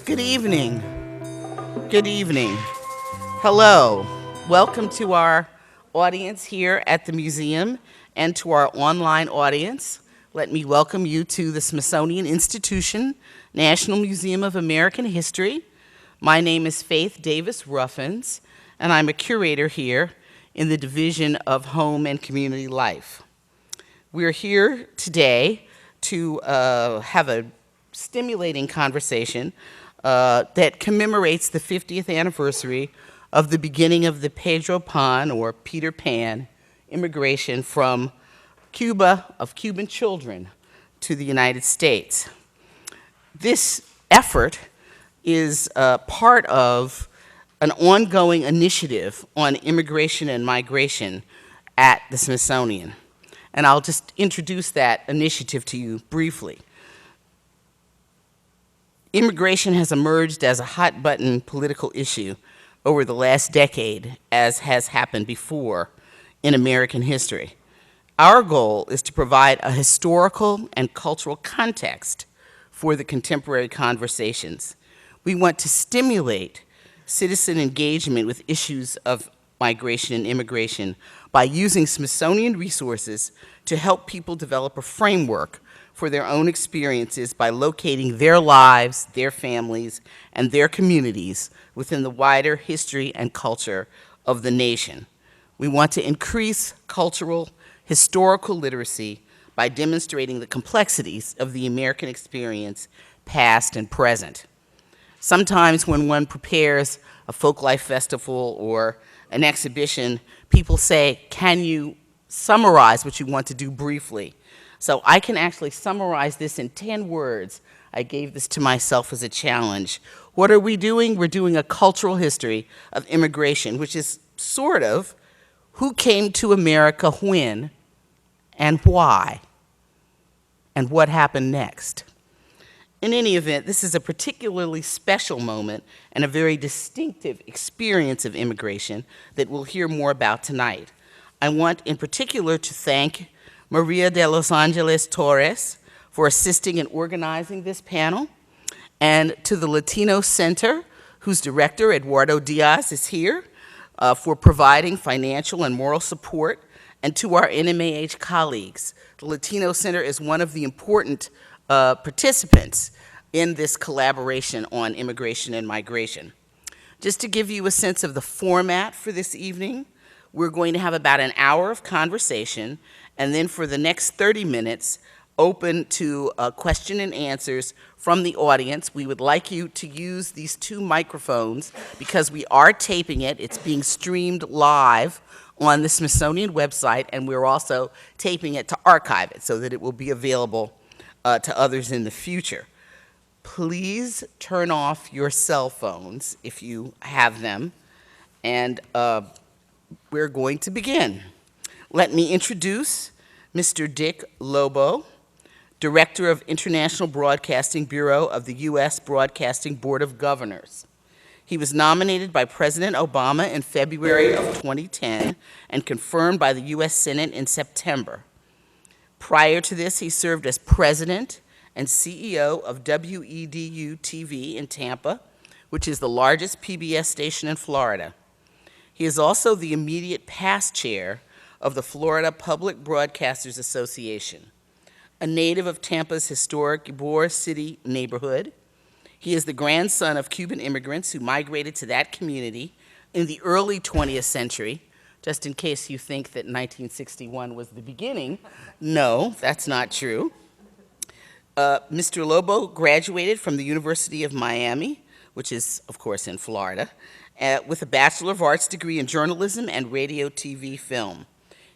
Good evening. Good evening. Hello. Welcome to our audience here at the museum and to our online audience. Let me welcome you to the Smithsonian Institution, National Museum of American History. My name is Faith Davis Ruffins, and I'm a curator here in the Division of Home and Community Life. We're here today to have a stimulating conversation that commemorates the 50th anniversary of the beginning of the Pedro Pan, or Peter Pan, immigration from Cuba of Cuban children to the United States. This effort is part of an ongoing initiative on immigration and migration at the Smithsonian. And I'll just introduce that initiative to you briefly. Immigration has emerged as a hot-button political issue over the last decade, as has happened before in American history. Our goal is to provide a historical and cultural context for the contemporary conversations. We want to stimulate citizen engagement with issues of migration and immigration by using Smithsonian resources to help people develop a framework for their own experiences by locating their lives, their families, and their communities within the wider history and culture of the nation. We want to increase cultural, historical literacy by demonstrating the complexities of the American experience, past and present. Sometimes when one prepares a folklife festival or an exhibition, people say, "Can you summarize what you want to do briefly?" So I can actually summarize this in 10 words. I gave this to myself as a challenge. What are we doing? We're doing a cultural history of immigration, which is sort of who came to America when and why, and what happened next. In any event, this is a particularly special moment and a very distinctive experience of immigration that we'll hear more about tonight. I want in particular to thank Maria de Los Angeles Torres for assisting in organizing this panel, and to the Latino Center, whose director, Eduardo Diaz, is here, for providing financial and moral support, and to our NMAH colleagues. The Latino Center is one of the important participants in this collaboration on immigration and migration. Just to give you a sense of the format for this evening, we're going to have about an hour of conversation, and then for the next 30 minutes, open to question and answers from the audience. We would like you to use these 2 microphones because we are taping it. It's being streamed live on the Smithsonian website, and we're also taping it to archive it so that it will be available to others in the future. Please turn off your cell phones if you have them, and we're going to begin. Let me introduce Mr. Dick Lobo, Director of International Broadcasting Bureau of the U.S. Broadcasting Board of Governors. He was nominated by President Obama in February of 2010 and confirmed by the U.S. Senate in September. Prior to this, he served as President and CEO of WEDU-TV in Tampa, which is the largest PBS station in Florida. He is also the immediate past chair of the Florida Public Broadcasters Association. A native of Tampa's historic Ybor City neighborhood, he is the grandson of Cuban immigrants who migrated to that community in the early 20th century. Just in case you think that 1961 was the beginning, no, that's not true. Mr. Lobo graduated from the University of Miami, which is, of course, in Florida, with a Bachelor of Arts degree in journalism and radio, TV, film.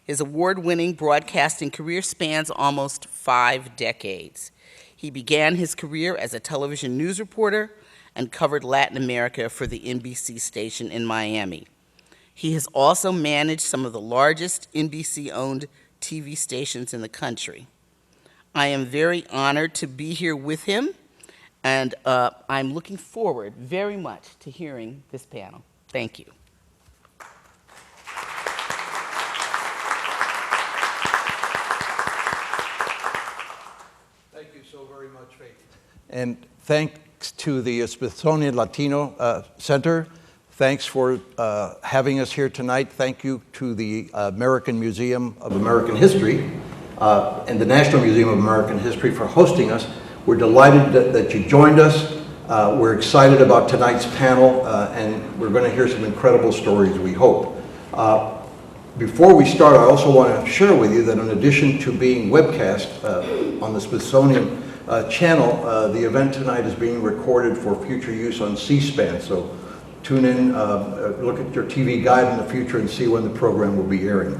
His award-winning broadcasting career spans almost 5 decades. He began his career as a television news reporter and covered Latin America for the NBC station in Miami. He has also managed some of the largest NBC-owned TV stations in the country. I am very honored to be here with him, and I'm looking forward very much to hearing this panel. Thank you. Thank you so very much, Faith. And thank to the Smithsonian Latino Center. Thanks for having us here tonight. Thank you to the American Museum of American History and the National Museum of American History for hosting us. We're delighted that you joined us. We're excited about tonight's panel, and we're going to hear some incredible stories, we hope. Before we start, I also want to share with you that in addition to being webcast on the Smithsonian channel, the event tonight is being recorded for future use on C-SPAN. So tune in, look at your TV guide in the future and see when the program will be airing.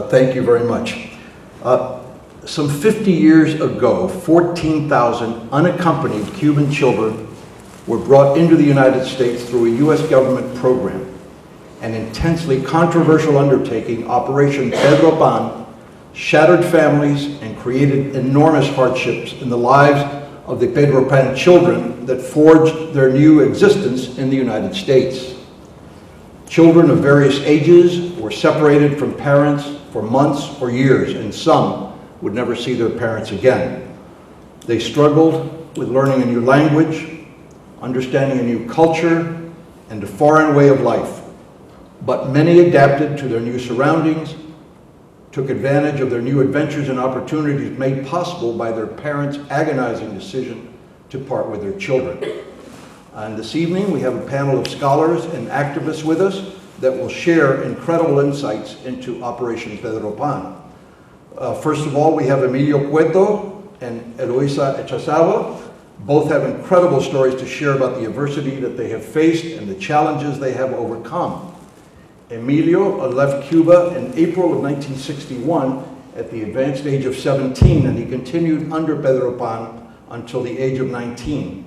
Thank you very much. Some 50 years ago, 14,000 unaccompanied Cuban children were brought into the United States through a U.S. government program. An intensely controversial undertaking, Operation Pedro Pan, shattered families and created enormous hardships in the lives of the Pedro Pan children that forged their new existence in the United States. Children of various ages were separated from parents for months or years, and some would never see their parents again. They struggled with learning a new language, understanding a new culture, and a foreign way of life. But many adapted to their new surroundings, took advantage of their new adventures and opportunities made possible by their parents' agonizing decision to part with their children. And this evening, we have a panel of scholars and activists with us that will share incredible insights into Operation Pedro Pan. First of all, we have Emilio Cueto and Eloísa Echazábal. Both have incredible stories to share about the adversity that they have faced and the challenges they have overcome. Emilio left Cuba in April of 1961 at the advanced age of 17, and he continued under Pedro Pan until the age of 19.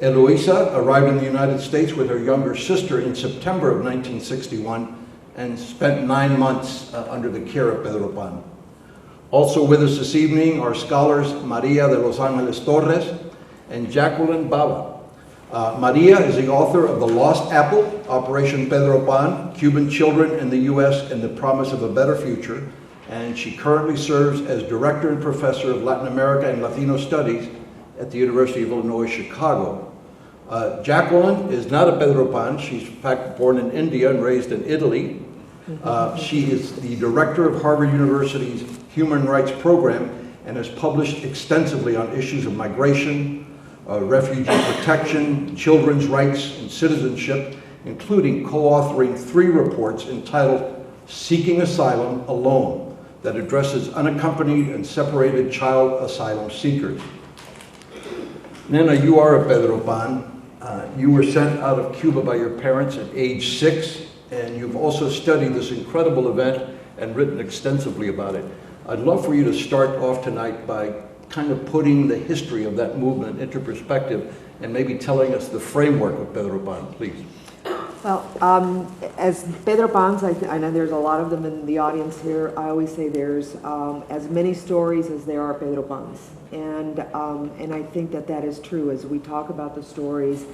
Eloísa arrived in the United States with her younger sister in September of 1961 and spent 9 months under the care of Pedro Pan. Also with us this evening are scholars Maria de los Angeles Torres and Jackie Bhabha. Maria is the author of The Lost Apple, Operation Pedro Pan, Cuban Children in the U.S. and the Promise of a Better Future, and she currently serves as Director and Professor of Latin America and Latino Studies at the University of Illinois, Chicago. Jacqueline is not a Pedro Pan. She's in fact born in India and raised in Italy. She is the Director of Harvard University's Human Rights Program and has published extensively on issues of migration, refugee protection, children's rights, and citizenship, including co-authoring 3 reports entitled Seeking Asylum Alone that addresses unaccompanied and separated child asylum seekers. Nena, you are a Pedro Pan. You were sent out of Cuba by your parents at age 6, and you've also studied this incredible event and written extensively about it. I'd love for you to start off tonight by kind of putting the history of that movement into perspective and maybe telling us the framework of Pedro Pan, please. Well, as Pedro Pans, I know there's a lot of them in the audience here. I always say there's as many stories as there are Pedro Pans. And I think that is true. As we talk about the stories,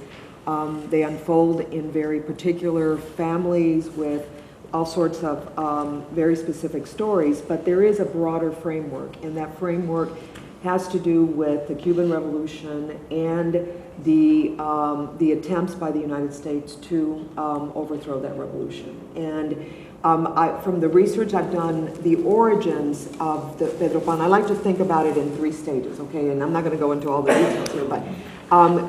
they unfold in very particular families with all sorts of very specific stories, but there is a broader framework, and that framework has to do with the Cuban Revolution and the attempts by the United States to overthrow that revolution. And from the research I've done, the origins of the Pedro Pan, I like to think about it in 3 stages, okay? And I'm not going to go into all the details here, but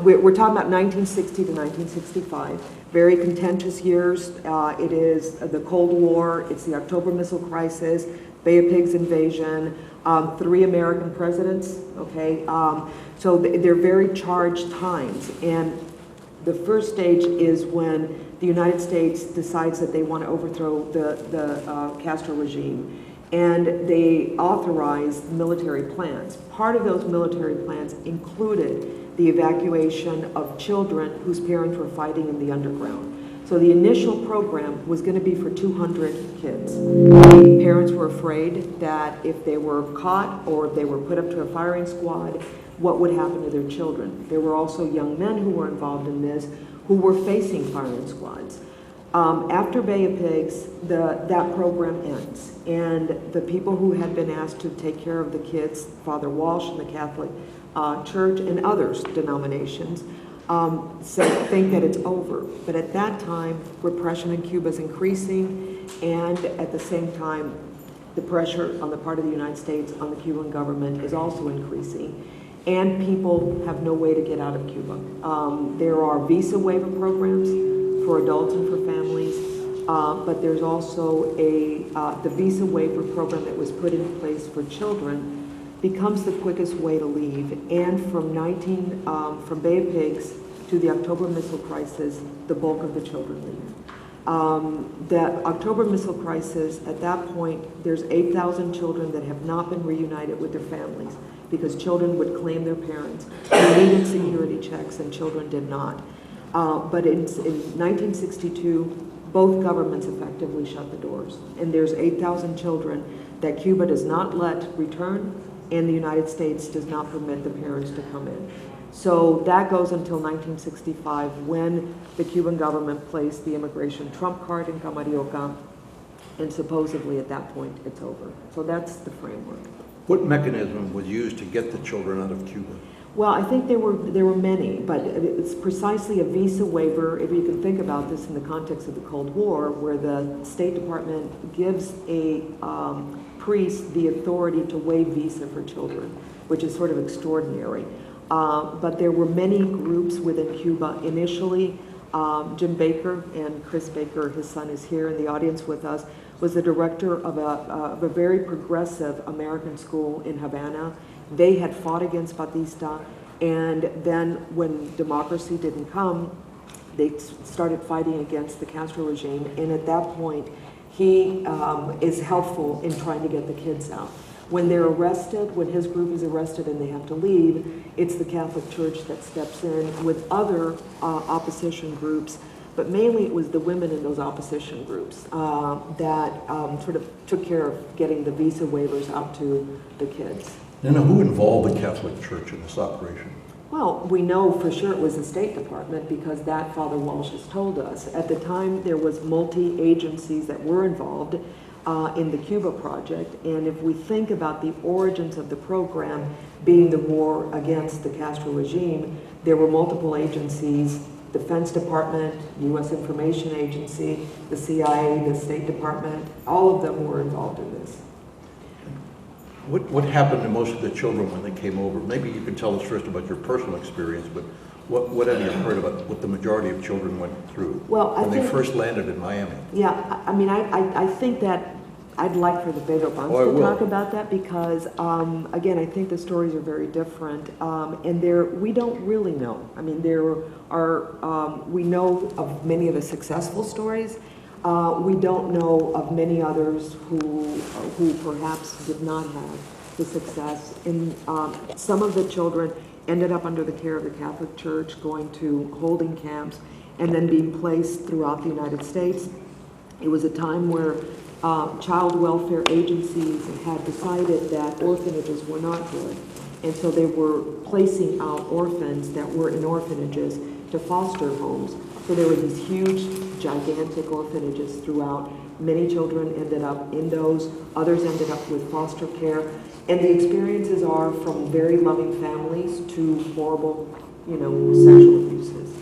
we're talking about 1960 to 1965, very contentious years. It is the Cold War, it's the October Missile Crisis, Bay of Pigs invasion, 3 American presidents, okay? So they're very charged times. And the first stage is when the United States decides that they want to overthrow the Castro regime. And they authorize military plans. Part of those military plans included the evacuation of children whose parents were fighting in the underground. So the initial program was going to be for 200 kids. The parents were afraid that if they were caught or if they were put up to a firing squad, what would happen to their children? There were also young men who were involved in this who were facing firing squads. After Bay of Pigs, that program ends, and the people who had been asked to take care of the kids, Father Walsh and the Catholic Church and others denominations think that it's over. But at that time, repression in Cuba is increasing, and at the same time, the pressure on the part of the United States on the Cuban government is also increasing, and people have no way to get out of Cuba. There are visa waiver programs for adults and for families, but there's also the visa waiver program that was put in place for children becomes the quickest way to leave. And from Bay of Pigs to the October missile crisis, the bulk of the children leave. The October missile crisis, at that point, there's 8,000 children that have not been reunited with their families because children would claim their parents. They needed security checks and children did not. But in 1962, both governments effectively shut the doors. And there's 8,000 children that Cuba does not let return, and the United States does not permit the parents to come in. So that goes until 1965, when the Cuban government placed the immigration trump card in Camarioca, and supposedly at that point it's over. So that's the framework. What mechanism was used to get the children out of Cuba? Well, I think there were many, but it's precisely a visa waiver, if you can think about this in the context of the Cold War, where the State Department gives a priest the authority to waive visa for children, which is sort of extraordinary. But there were many groups within Cuba. Initially, Jim Baker, and Chris Baker, his son is here in the audience with us, was the director of a very progressive American school in Havana. They had fought against Batista, and then when democracy didn't come, they started fighting against the Castro regime, and at that point, he is helpful in trying to get the kids out. When they're arrested, when his group is arrested and they have to leave, it's the Catholic Church that steps in with other opposition groups, but mainly it was the women in those opposition groups that sort of took care of getting the visa waivers out to the kids. Now, who involved the Catholic Church in this operation? Well, we know for sure it was the State Department because that Father Walsh has told us. At the time, there was multi-agencies that were involved in the Cuba project, and if we think about the origins of the program being the war against the Castro regime, there were multiple agencies: Defense Department, U.S. Information Agency, the CIA, the State Department. All of them were involved in this. What happened to most of the children when they came over? Maybe you can tell us first about your personal experience, but what have you heard about what the majority of children went through when they first landed in Miami? Yeah, I mean, I think that I'd like for the Pedro Pan to talk about that because, again, I think the stories are very different, and we don't really know. I mean, we know of many of the successful stories. We don't know of many others who perhaps did not have the success. And some of the children ended up under the care of the Catholic Church, going to holding camps, and then being placed throughout the United States. It was a time where child welfare agencies had decided that orphanages were not good. And so they were placing out orphans that were in orphanages to foster homes. So there were these huge, gigantic orphanages throughout. Many children ended up in those. Others ended up with foster care. And the experiences are from very loving families to horrible, sexual abuses.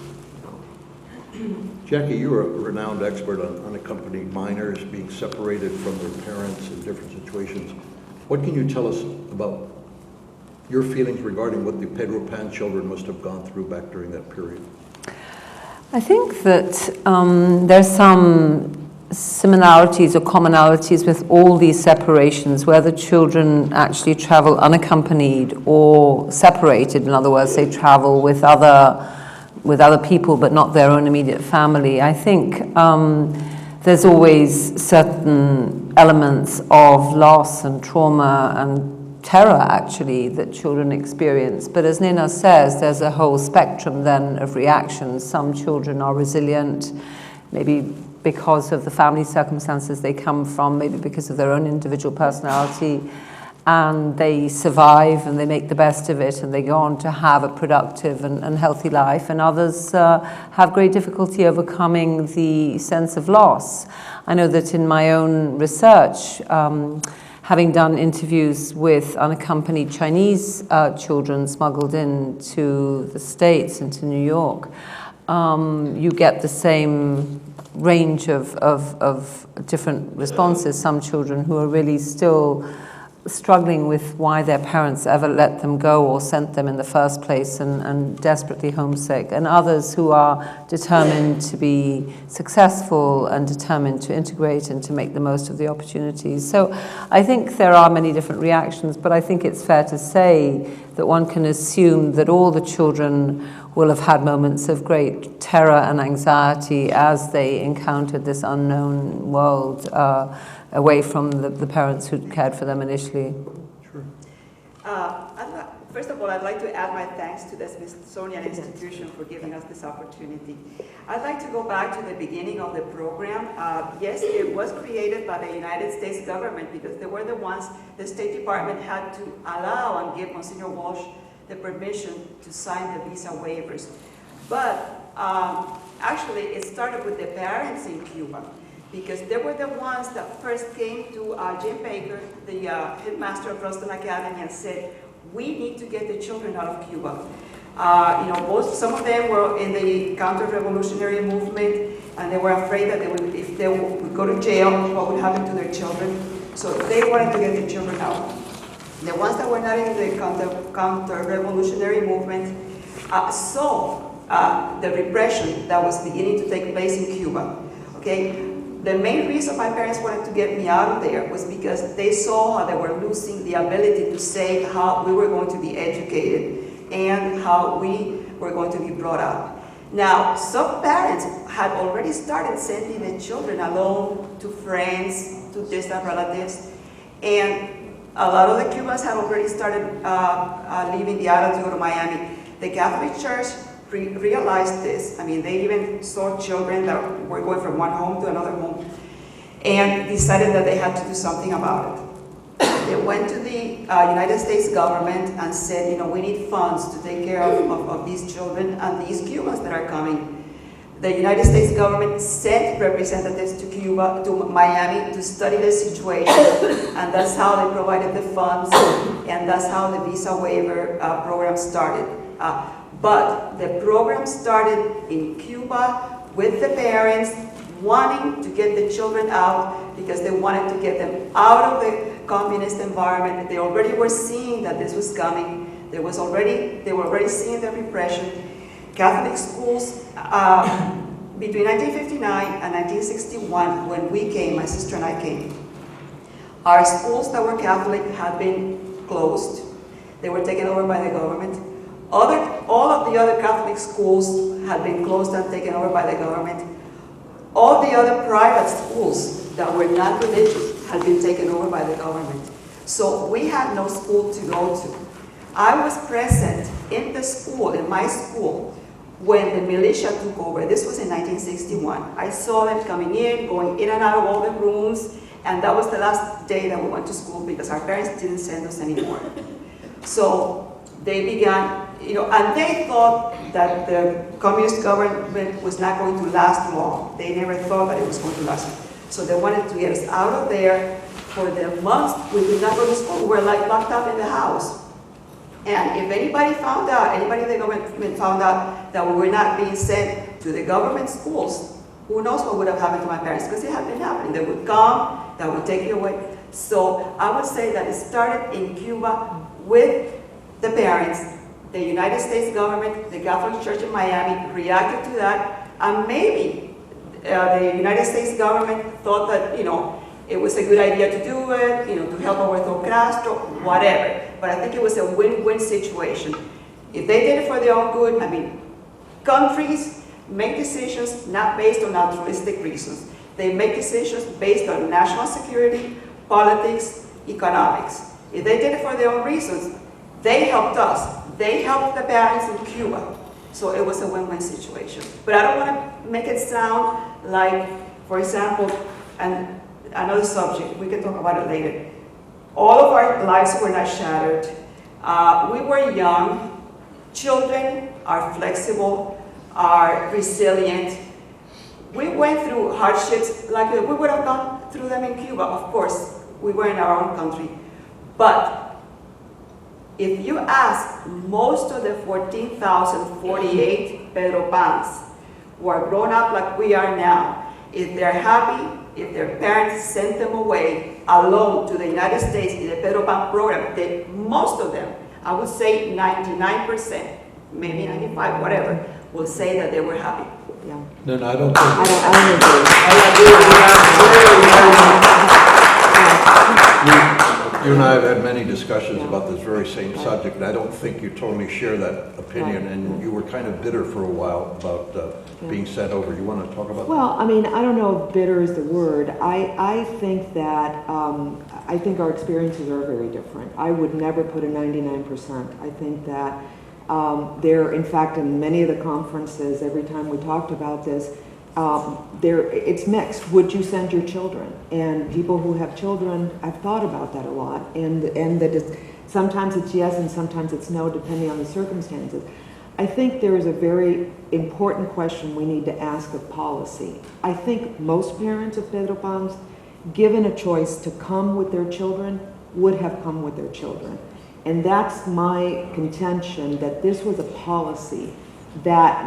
Jackie, you're a renowned expert on unaccompanied minors being separated from their parents in different situations. What can you tell us about your feelings regarding what the Pedro Pan children must have gone through back during that period? I think that there's some similarities or commonalities with all these separations, where the children actually travel unaccompanied or separated. In other words, they travel with other people, but not their own immediate family. I think there's always certain elements of loss and trauma and terror, actually, that children experience. But as Nina says, there's a whole spectrum then of reactions. Some children are resilient, maybe because of the family circumstances they come from, maybe because of their own individual personality, and they survive and they make the best of it and they go on to have a productive and healthy life. And others have great difficulty overcoming the sense of loss. I know that in my own research, having done interviews with unaccompanied Chinese children smuggled into the States, into New York, you get the same range of different responses. Some children who are really still struggling with why their parents ever let them go or sent them in the first place, and desperately homesick, and others who are determined to be successful and determined to integrate and to make the most of the opportunities. So I think there are many different reactions, but I think it's fair to say that one can assume that all the children will have had moments of great terror and anxiety as they encountered this unknown world away from the parents who cared for them initially. Sure. First of all, I'd like to add my thanks to the Smithsonian Institution for giving us this opportunity. I'd like to go back to the beginning of the program. Yes, it was created by the United States government because they were the ones, the State Department had to allow and give Monsignor Walsh the permission to sign the visa waivers. But actually, it started with the parents in Cuba, because they were the ones that first came to Jim Baker, the headmaster of Ruston Academy, and said, we need to get the children out of Cuba. Some of them were in the counter-revolutionary movement, and they were afraid that if they would go to jail, what would happen to their children. So they wanted to get the children out. The ones that were not in the counter-revolutionary movement saw the repression that was beginning to take place in Cuba. Okay? The main reason my parents wanted to get me out of there was because they saw how they were losing the ability to say how we were going to be educated and how we were going to be brought up. Now, some parents had already started sending their children alone to friends, to distant relatives, and a lot of the Cubans had already started leaving the island to go to Miami. The Catholic Church realized this. I mean, they even saw children that were going from one home to another home and decided that they had to do something about it. They went to the United States government and said, we need funds to take care of these children and these Cubans that are coming. The United States government sent representatives to Cuba, to Miami, to study the situation, and that's how they provided the funds, and that's how the visa waiver program started. But the program started in Cuba with the parents wanting to get the children out because they wanted to get them out of the communist environment. They already were seeing that this was coming. They were already seeing the repression. Catholic schools, between 1959 and 1961, when we came, my sister and I came, our schools that were Catholic had been closed. They were taken over by the government. All of the other Catholic schools had been closed and taken over by the government. All the other private schools that were not religious had been taken over by the government. So we had no school to go to. I was present in the school, in my school, when the militia took over. This was in 1961. I saw them coming in, going in and out of all the rooms, and that was the last day that we went to school because our parents didn't send us anymore. So they began, and they thought that the communist government was not going to last long. They never thought that it was going to last. So they wanted to get us out of there. For the months we did not go to school. We were like locked up in the house. And if anybody in the government found out that we were not being sent to the government schools, who knows what would have happened to my parents, because it had been happening. They would come, that would take you away. So I would say that it started in Cuba with the parents. The United States government, the Catholic Church in Miami reacted to that, and maybe the United States government thought that, it was a good idea to do it, to help overthrow Castro, whatever. But I think it was a win-win situation. If they did it for their own good, countries make decisions not based on altruistic reasons. They make decisions based on national security, politics, economics. If they did it for their own reasons, they helped us. They helped the parents in Cuba. So it was a win-win situation. But I don't want to make it sound like, for example, and another subject, we can talk about it later. All of our lives were not shattered. We were young. Children are flexible, are resilient. We went through hardships like we would have gone through them in Cuba, of course. we were in our own country. But if you ask most of the 14,048 Pedro Pans who are grown up like we are now, if they're happy, if their parents sent them away alone to the United States in the Pedro Pan program, most of them, I would say 99%, maybe 95, whatever, will say that they were happy. Yeah. No, I don't think. I don't agree. You and I have had many discussions about this very same subject, and I don't think you totally share that opinion, and you were kind of bitter for a while about being sent over. You want to talk about that? Well, I mean, I don't know if bitter is the word. I think that, I think our experiences are very different. I would never put a 99%. I think that there, in fact, in many of the conferences, every time we talked about this, it's mixed. Would you send your children? And people who have children, I've thought about that a lot. And that sometimes it's yes and sometimes it's no, depending on the circumstances. I think there is a very important question we need to ask of policy. I think most parents of Pedro Pans, given a choice to come with their children, would have come with their children. And that's my contention, that this was a policy that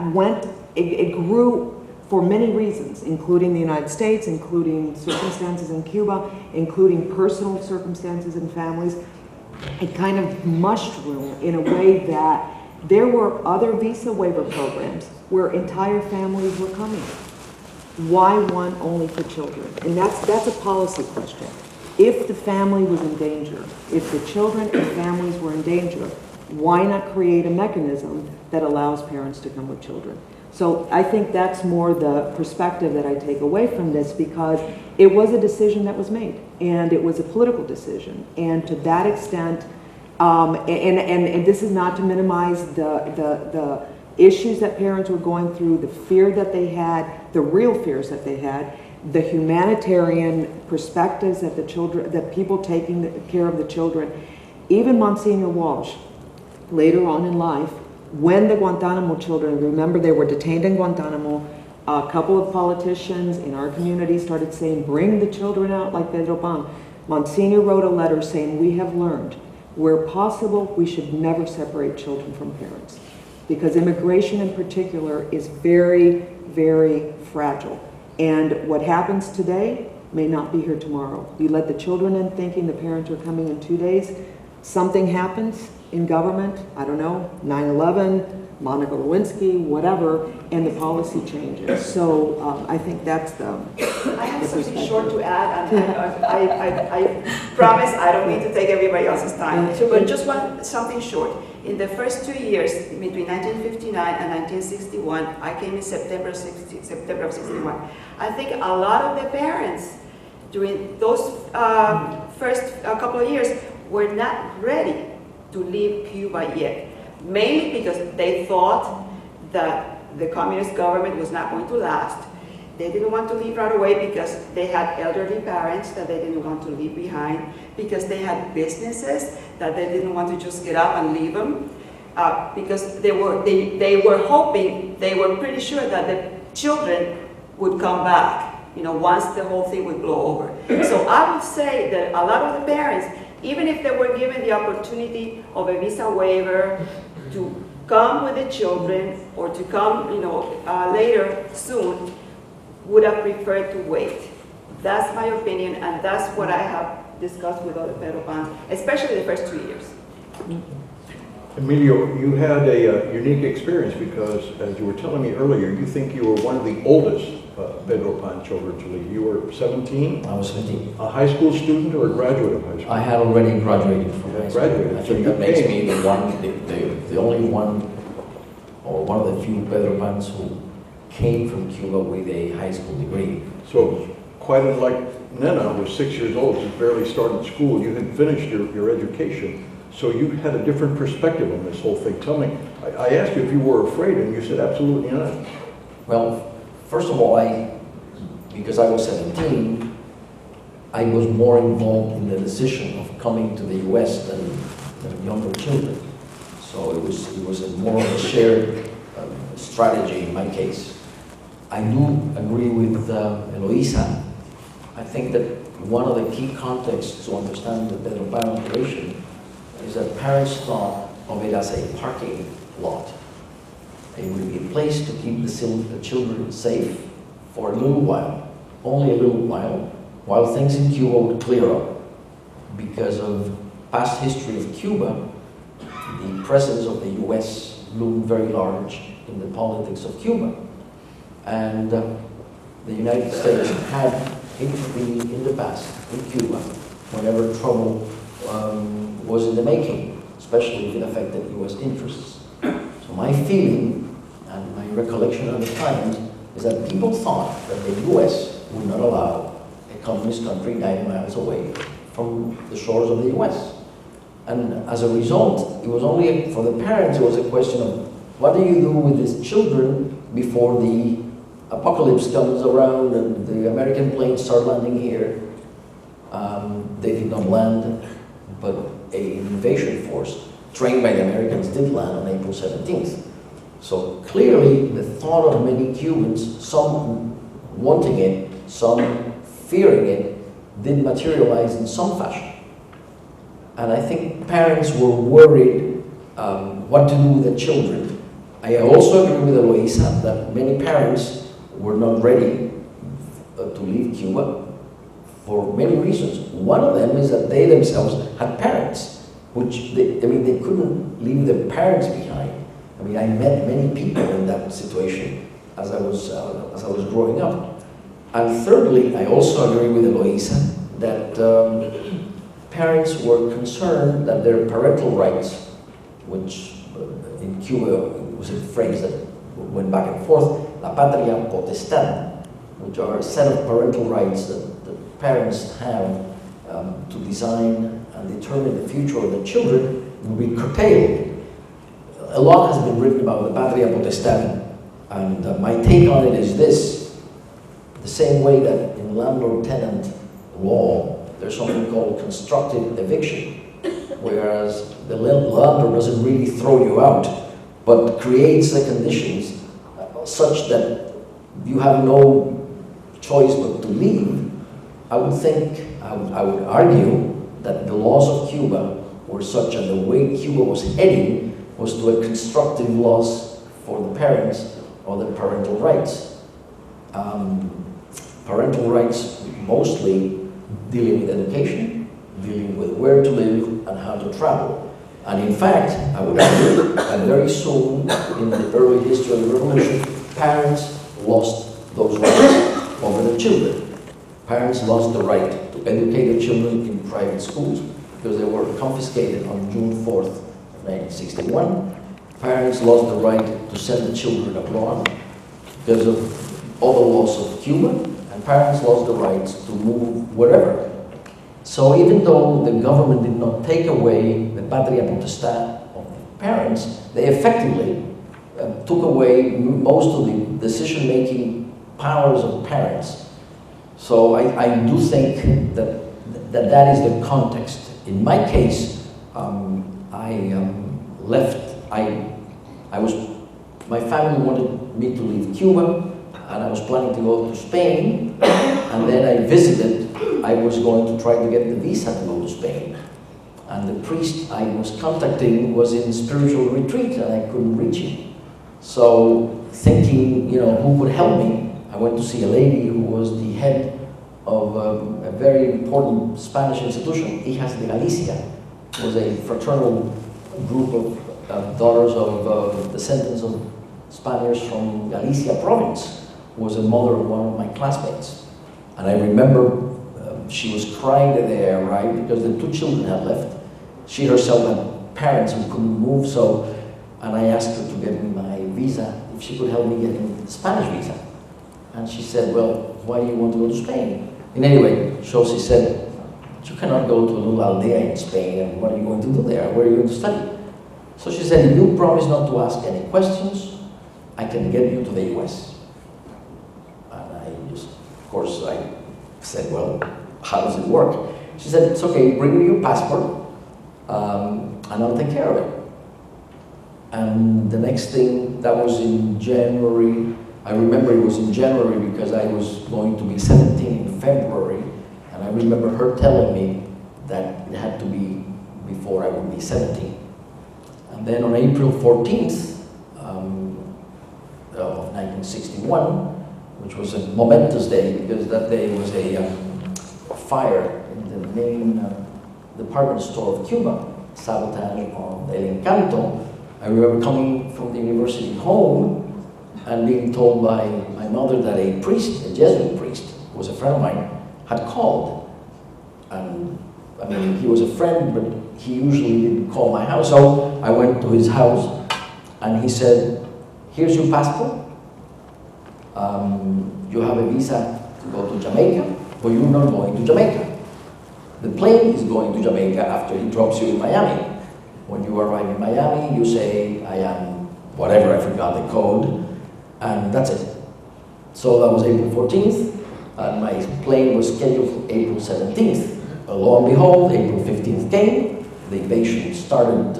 it grew for many reasons, including the United States, including circumstances in Cuba, including personal circumstances in families. It kind of mushroomed in a way that there were other visa waiver programs where entire families were coming. Why one only for children? And that's a policy question. If the family was in danger, if the children and families were in danger, why not create a mechanism that allows parents to come with children? So I think that's more the perspective that I take away from this, because it was a decision that was made, and it was a political decision. And to that extent, and this is not to minimize the issues that parents were going through, the fear that they had, the real fears that they had, the humanitarian perspectives that the children, that people taking care of the children. Even Monsignor Walsh, later on in life, when the Guantanamo children, remember they were detained in Guantanamo, a couple of politicians in our community started saying, bring the children out like Pedro Pan. Monsignor wrote a letter saying, we have learned, where possible, we should never separate children from parents, because immigration in particular is very, very fragile. And what happens today may not be here tomorrow. You let the children in thinking the parents are coming in 2 days, something happens in government, I don't know, 9/11, Monica Lewinsky, whatever, and the policy changes. So I think that's the I have something short to add, and I promise I don't mean to take everybody else's time, but just something short. In the first 2 years, between 1959 and 1961, I came in September of 61. I think a lot of the parents during those first couple of years were not ready to leave Cuba yet, mainly because they thought that the communist government was not going to last. They didn't want to leave right away because they had elderly parents that they didn't want to leave behind, because they had businesses that they didn't want to just get up and leave them, because they were hoping, they were pretty sure that the children would come back, once the whole thing would blow over. So I would say that a lot of the parents, even if they were given the opportunity of a visa waiver to come with the children or to come, later soon, would have preferred to wait. That's my opinion, and that's what I have discussed with other Pedro Pan, especially the first 2 years. Emilio, you had a unique experience because, as you were telling me earlier, you think you were one of the oldest Pedro Pan children to leave. You were 17? I was 17. A high school student or a graduate of high school? I had already graduated from high school. Graduated. I So think you that makes came. me the only one, or one of the few Pedro Pans who came from Cuba with a high school degree. So, quite unlike Nena, who was 6 years old, just barely started school, you had finished your education. So you had a different perspective on this whole thing. Tell me, I asked you if you were afraid, and you said absolutely not. Well, first of all, because I was 17, I was more involved in the decision of coming to the U.S. than younger children. So it was a more of a shared strategy in my case. I do agree with Eloísa. I think that one of the key contexts to understand the Pedro Pan operation is that parents thought of it as a parking lot. It would be a place to keep the children safe for a little while, only a little while things in Cuba would clear up. Because of past history of Cuba, the presence of the US loomed very large in the politics of Cuba. And the United States had intervened in the past in Cuba whenever trouble was in the making, especially if it affected US interests. So my feeling and my recollection at the time is that people thought that the US would not allow a communist country 90 miles away from the shores of the US. And as a result, it was only, for the parents, it was a question of what do you do with these children before the apocalypse comes around and the American planes start landing here. They did not land, but an invasion force trained by the Americans did land on April 17th. So clearly the thought of many Cubans, some wanting it, some fearing it, did materialize in some fashion. And I think parents were worried what to do with their children. I also agree with Eloísa that many parents were not ready to leave Cuba for many reasons. One of them is that they themselves had parents, which they couldn't leave their parents behind. I mean, I met many people in that situation as I was growing up. And thirdly, I also agree with Eloísa that parents were concerned that their parental rights, which in Cuba was a phrase that went back and forth, la patria potestad, which are a set of parental rights that parents have to design and determine the future of their children, would be curtailed. A lot has been written about the patria potestad, and my take on it is this. The same way that in landlord-tenant law, there's something called constructive eviction, whereas the landlord doesn't really throw you out, but creates the conditions such that you have no choice but to leave. I would argue that the laws of Cuba were such, and the way Cuba was heading was to a constructive laws for the parents or the parental rights. Parental rights mostly dealing with education, dealing with where to live and how to travel. And in fact, I would argue that very soon in the early history of the revolution, parents lost those rights over their children. Parents lost the right to educate their children in private schools because they were confiscated on June 4th, 1961. Parents lost the right to send the children abroad because of all the laws of Cuba, and parents lost the rights to move wherever. So even though the government did not take away the patria potestad of the parents, they effectively took away most of the decision-making powers of parents. So I do think that is the context. In my case, my family wanted me to leave Cuba, and I was planning to go to Spain, and then I visited. I was going to try to get the visa to go to Spain. And the priest I was contacting was in spiritual retreat, and I couldn't reach him. So thinking, who could help me, I went to see a lady who was the head of a very important Spanish institution, Hijas de Galicia. It was a fraternal group of daughters of descendants of Spaniards from Galicia province, who was a mother of one of my classmates. And I remember she was crying there, right, because the two children had left. She herself had parents who couldn't move, and I asked her to get me my visa, if she could help me get the Spanish visa. And she said, well, why do you want to go to Spain? And anyway, so she said, you cannot go to a little aldea in Spain, and what are you going to do there? Where are you going to study? So she said, if you promise not to ask any questions, I can get you to the US. And I said, well, how does it work? She said, it's okay, bring me your passport, and I'll take care of it. And the next thing, that was in January. I remember it was in January because I was going to be 17 in February, and I remember her telling me that it had to be before I would be 17. And then on April 14th of 1961, which was a momentous day because that day was a fire in the main department store of Cuba, sabotage of El Encanto. I remember coming from the university home and being told by my mother that a priest, a Jesuit priest, who was a friend of mine, had called. And I mean, he was a friend, but he usually didn't call my house. So I went to his house and he said, here's your passport. You have a visa to go to Jamaica, but you're not going to Jamaica. The plane is going to Jamaica after he drops you in Miami. When you arrive in Miami, you say, I am whatever, I forgot the code, and that's it. So that was April 14th, and my plane was scheduled for April 17th. Lo and behold, April 15th came, the invasion started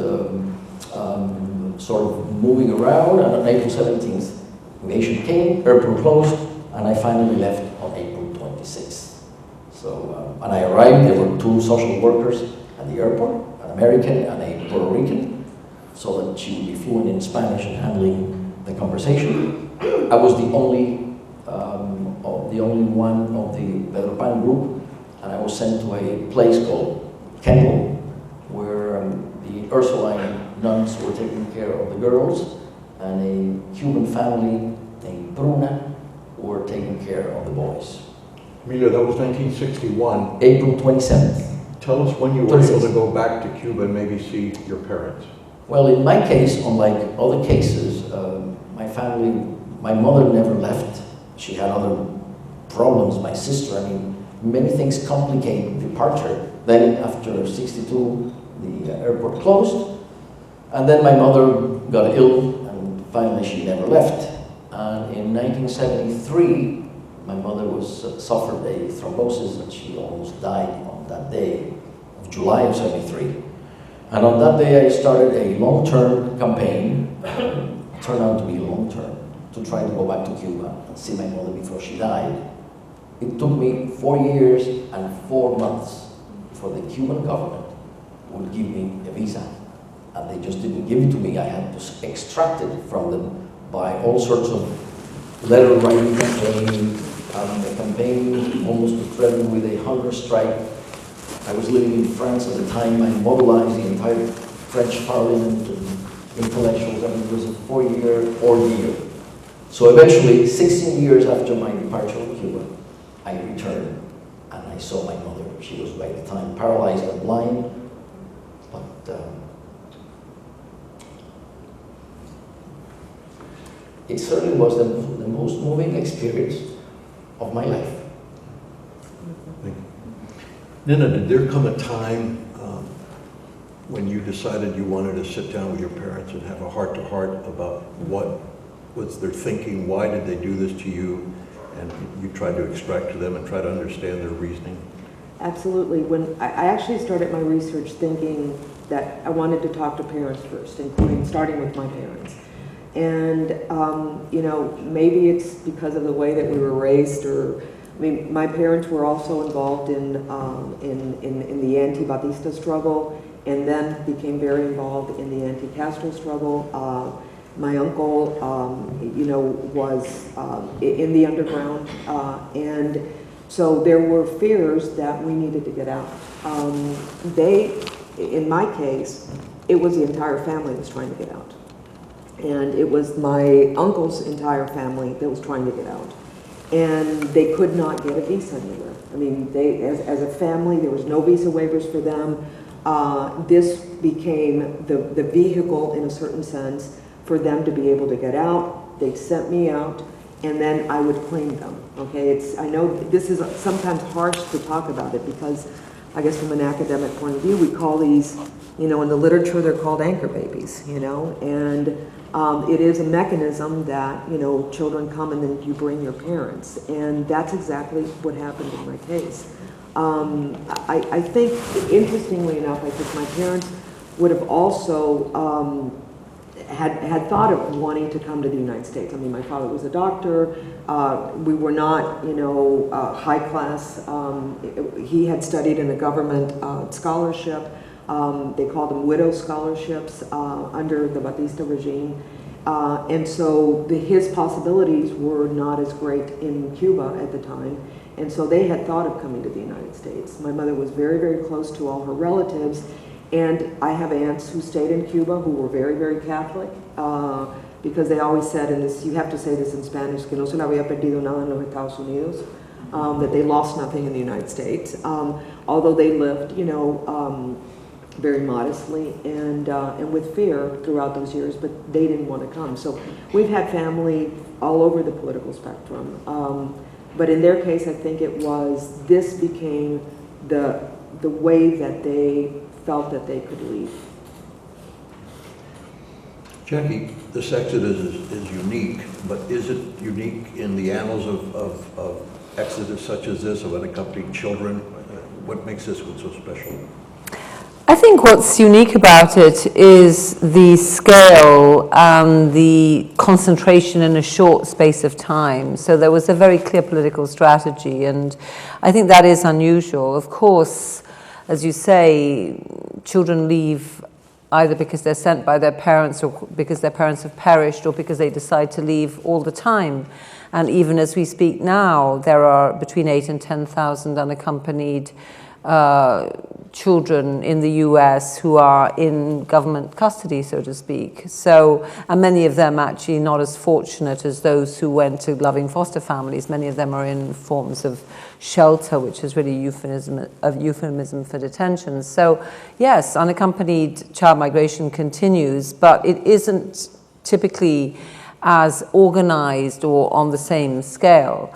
sort of moving around, and on April 17th, invasion came, airport closed, and I finally left on April 26th. So, and I arrived, there were 2 social workers at the airport, an American and a Puerto Rican, so that she would be fluent in Spanish and handling the conversation. I was the only one of the Pedro Pan group, and I was sent to a place called Kendall, where the Ursuline nuns were taking care of the girls, and a Cuban family named Bruna were taking care of the boys. Emilio, that was 1961. April 27th. Tell us when you were able to go back to Cuba and maybe see your parents. Well, in my case, unlike other cases, my mother never left. She had other problems, my sister. I mean, many things complicate departure. Then after 62, the airport closed. And then my mother got ill, and finally she never left. And in 1973, my mother suffered a thrombosis, and she almost died on that day of July of 73. And on that day, I started a long-term campaign, turned out to be long-term, to try to go back to Cuba and see my mother before she died. It took me 4 years and 4 months for the Cuban government would give me a visa. And they just didn't give it to me. I had to extract it from them by all sorts of letter writing campaign, a campaign almost to threaten with a hunger strike. I was living in France at the time. I mobilized the entire French parliament and intellectuals. I mean, it was a 4-year ordeal. So eventually, 16 years after my departure from Cuba, I returned and I saw my mother. She was by the time paralyzed and blind, but it certainly was the most moving experience of my life. Nina, did there come a time when you decided you wanted to sit down with your parents and have a heart-to-heart about what was their thinking, why did they do this to you, and you tried to extract to them and try to understand their reasoning? Absolutely. When I actually started my research thinking that I wanted to talk to parents first, including starting with my parents. And, you know, maybe it's because of the way that we were raised, or, I mean, my parents were also involved in the anti-Batista struggle, and then became very involved in the anti-Castro struggle. My uncle, you know, was in the underground, and so there were fears that we needed to get out. In my case, it was the entire family that was trying to get out. And it was my uncle's entire family that was trying to get out. And they could not get a visa anywhere. I mean, as a family, there was no visa waivers for them. This became the vehicle, in a certain sense, for them to be able to get out. They sent me out, and then I would claim them. Okay, I know this is sometimes harsh to talk about it, because I guess from an academic point of view, we call these, you know, in the literature, they're called anchor babies, you know, and it is a mechanism that, you know, children come and then you bring your parents, and that's exactly what happened in my case. I think, interestingly enough, I think my parents would have also had thought of wanting to come to the United States. I mean, my father was a doctor. We were not, high class. He had studied in a government scholarship. They called them widow scholarships under the Batista regime. And so his possibilities were not as great in Cuba at the time. And so they had thought of coming to the United States. My mother was very, very close to all her relatives. And I have aunts who stayed in Cuba who were very, very Catholic, because they always said, and this, you have to say this in Spanish, que no se le había perdido nada en los Estados Unidos, that they lost nothing in the United States, although they lived, very modestly and with fear throughout those years, but they didn't want to come. So we've had family all over the political spectrum. But in their case, I think this became the way that they felt that they could leave. Jackie, this exodus is unique, but is it unique in the annals of exodus such as this, of unaccompanied children? What makes this one so special? I think what's unique about it is the scale and the concentration in a short space of time. So there was a very clear political strategy, and I think that is unusual. Of course, as you say, children leave either because they're sent by their parents or because their parents have perished or because they decide to leave all the time. And even as we speak now, there are between 8,000 and 10,000 unaccompanied children in the US who are in government custody, so to speak. So, and many of them actually not as fortunate as those who went to loving foster families. Many of them are in forms of shelter, which is really a euphemism for detention. So, yes, unaccompanied child migration continues, but it isn't typically as organized or on the same scale.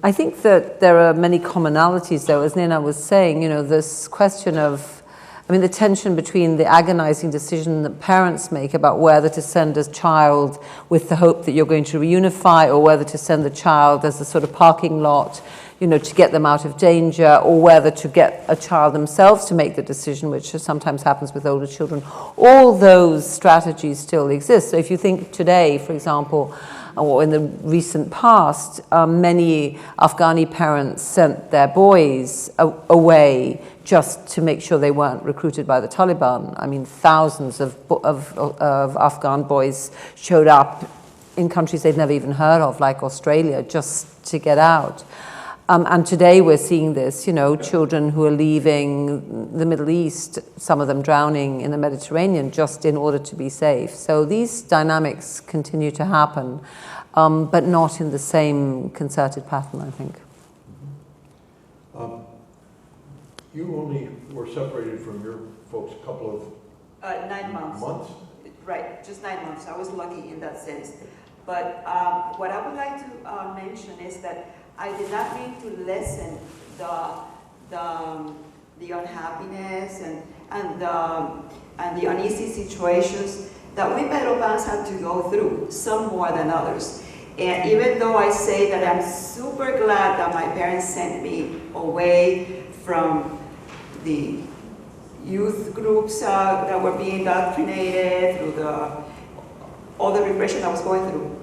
I think that there are many commonalities, though, as Nina was saying, this question of, the tension between the agonizing decision that parents make about whether to send a child with the hope that you're going to reunify or whether to send the child as a sort of parking lot, to get them out of danger, or whether to get a child themselves to make the decision, which sometimes happens with older children. All those strategies still exist. So if you think today, for example, or in the recent past, many Afghani parents sent their boys away just to make sure they weren't recruited by the Taliban. Thousands of Afghan boys showed up in countries they'd never even heard of, like Australia, just to get out. And today we're seeing this, children who are leaving the Middle East, some of them drowning in the Mediterranean just in order to be safe. So these dynamics continue to happen, but not in the same concerted pattern, I think. You only were separated from your folks a couple of 9 months. months? Right, just 9 months. I was lucky in that sense. But what I would like to mention is that I did not mean to lessen the unhappiness and the uneasy situations that we Pedro Pans had to go through, some more than others. And even though I say that I'm super glad that my parents sent me away from the youth groups that were being indoctrinated through all the repression I was going through,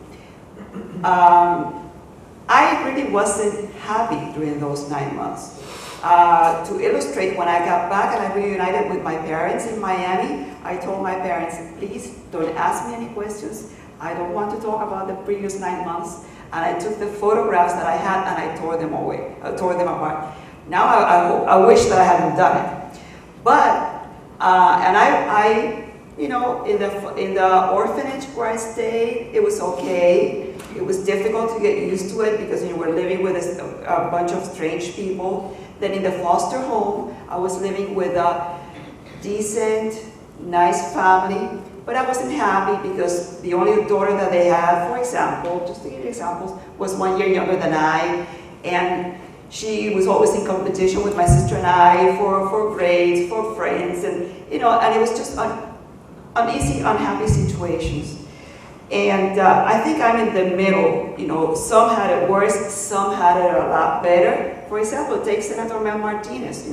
I really wasn't happy during those 9 months. To illustrate, when I got back and I reunited with my parents in Miami, I told my parents, please don't ask me any questions. I don't want to talk about the previous 9 months. And I took the photographs that I had and I tore them away, tore them apart. Now I wish that I hadn't done it. But, and I in the orphanage where I stayed, it was okay. It was difficult to get used to it because we're living with a bunch of strange people. Then in the foster home, I was living with a decent, nice family, but I wasn't happy because the only daughter that they had, for example, just to give you examples, was 1 year younger than I, and she was always in competition with my sister and I for grades, for friends, and and it was just uneasy, unhappy situations. And I think I'm in the middle. Some had it worse, some had it a lot better. For example, take Senator Mel Martinez.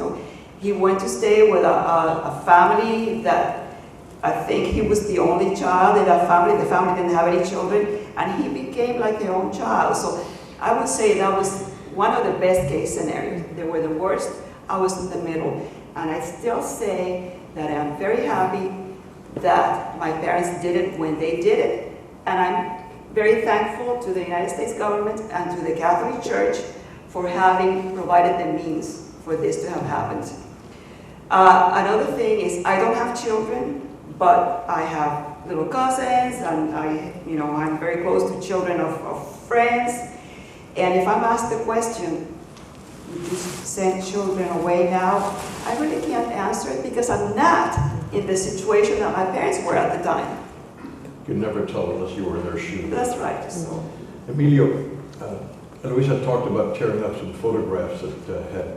He went to stay with a family that I think he was the only child in that family. The family didn't have any children, and he became like their own child. So I would say that was one of the best case scenarios. They were the worst. I was in the middle. And I still say that I'm very happy that my parents did it when they did it. And I'm very thankful to the United States government and to the Catholic Church for having provided the means for this to have happened. Another thing is I don't have children, but I have little cousins, and I'm very close to children of friends. And if I'm asked the question, would you send children away now? I really can't answer it because I'm not in the situation that my parents were at the time. You can never tell unless you were in their shoes. That's right. So, Emilio, Eloísa talked about tearing up some photographs that had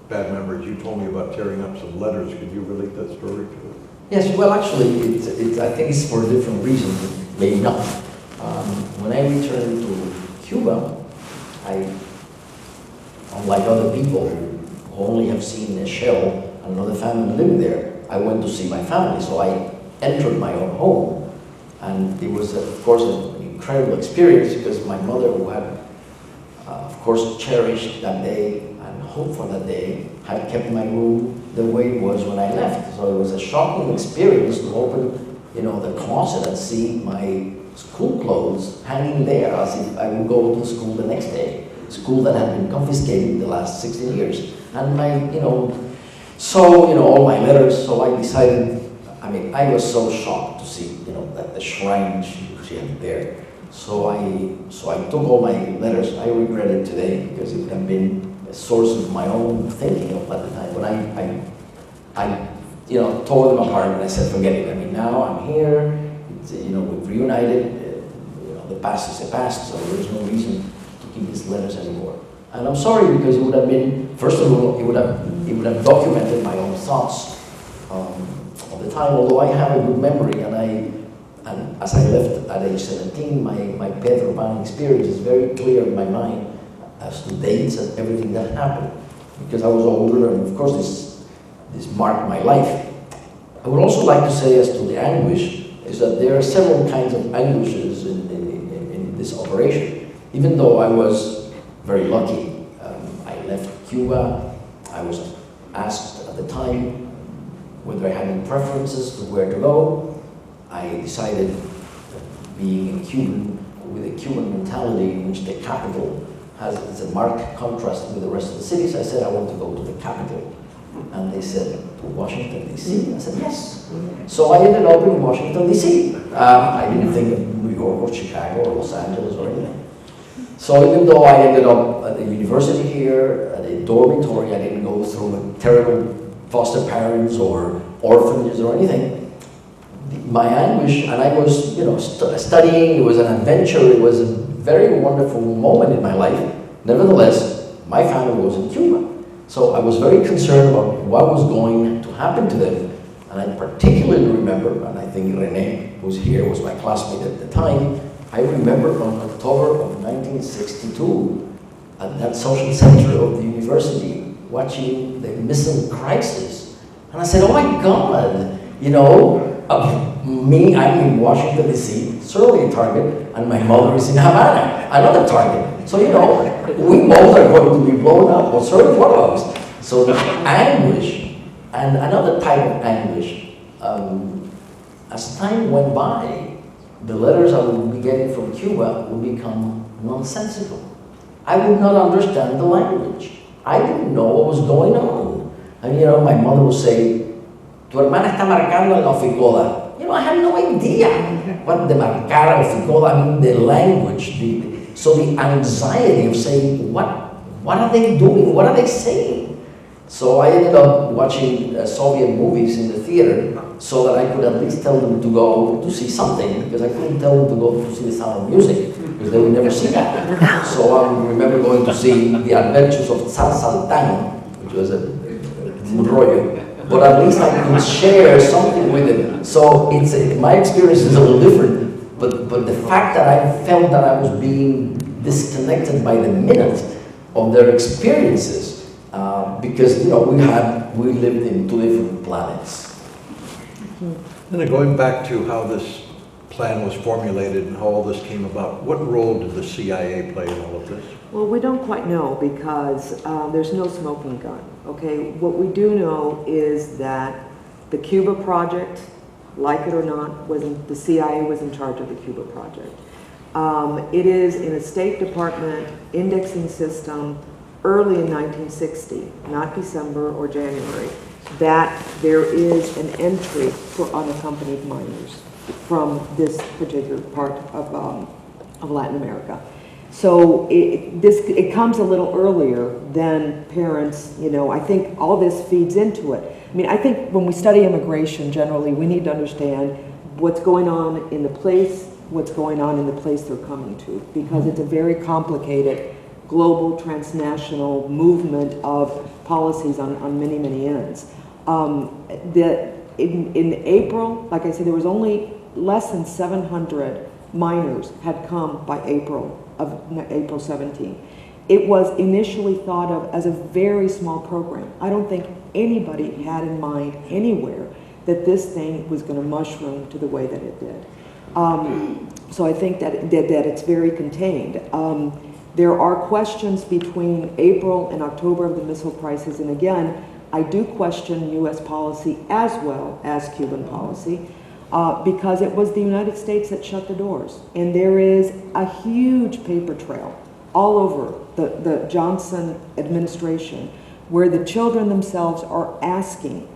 bad memories. You told me about tearing up some letters. Could you relate that story to us? Yes, well, actually, I think it's for a different reason, maybe not. When I returned to Cuba, unlike other people who only have seen a shell and another family living there, I went to see my family. So I entered my own home. And it was, of course, an incredible experience because my mother, who had, of course, cherished that day and hoped for that day, had kept my room the way it was when I left. So it was a shocking experience to open, the closet and see my school clothes hanging there as if I would go to school the next day. School that had been confiscated the last 16 years. And all my letters, so I decided, I was so shocked to see, that the shrine she had there. So I took all my letters. I regret it today because it would have been a source of my own thinking at the time. But I tore them apart and I said, forget it. Now I'm here. We've reunited. The past is the past, so there's no reason to keep these letters anymore. And I'm sorry because it would have been, first of all, it would have documented my own thoughts of the time. Although I have a good memory, and as I left at age 17, my Pedro Pan experience is very clear in my mind as to dates and everything that happened, because I was older, and of course this marked my life. I would also like to say, as to the anguish, is that there are several kinds of anguishes in this operation. Even though I was very lucky, I left Cuba. I was asked at the time whether I had any preferences to where to go. I decided, being a Cuban, with a Cuban mentality in which the capital is a marked contrast with the rest of the cities, I said I want to go to the capital. And they said, to Washington, D.C.? I said, yes. So I ended up in Washington, D.C. I didn't think of New York or Chicago or Los Angeles or anything. So even though I ended up at the university here, at a dormitory, I didn't go through a terrible foster parents or orphanages or anything. My anguish, and I was, studying, it was an adventure, it was a very wonderful moment in my life. Nevertheless, my family was in Cuba. So I was very concerned about what was going to happen to them. And I particularly remember, and I think Rene, who's here, was my classmate at the time, I remember on October of 1962, at that social center of the university, watching the missile crisis. And I said, oh my God, I'm in Washington, D.C., certainly a target, and my mother is in Havana, another target. So, we both are going to be blown up, or certainly one of us. So the anguish, and another type of anguish, as time went by, the letters I would be getting from Cuba would become nonsensical. I would not understand the language. I didn't know what was going on. And my mother would say, tu hermana está marcando en la oficoda. I had no idea what the marcara oficoda, the language, so the anxiety of saying, what are they doing? What are they saying? So I ended up watching Soviet movies in the theater so that I could at least tell them to go to see something, because I couldn't tell them to go to see The Sound of Music, because they would never see that. So I remember going to see The Adventures of Tsar Sultan, which was a rollo. But at least I could share something with them. So my experience is a little different, but the fact that I felt that I was being disconnected by the minute of their experiences, because we lived in two different planets. And then going back to how this plan was formulated and how all this came about, what role did the CIA play in all of this? Well, we don't quite know because there's no smoking gun, okay? What we do know is that the Cuba project, like it or not, the CIA was in charge of the Cuba project. It is in a State Department indexing system early in 1960, not December or January, that there is an entry for unaccompanied minors from this particular part of Latin America. So it comes a little earlier than parents, you know, I think all this feeds into it. I mean, I think when we study immigration generally, we need to understand what's going on in the place, what's going on in the place they're coming to, because it's a very complicated global transnational movement of policies on many, many ends. In April, like I said, there was only less than 700 minors had come by April 17. It was initially thought of as a very small program. I don't think anybody had in mind anywhere that this thing was going to mushroom to the way that it did. So I think that it's very contained. There are questions between April and October of the missile crisis, and again, I do question U.S. policy as well as Cuban policy, because it was the United States that shut the doors. And there is a huge paper trail all over the Johnson administration where the children themselves are asking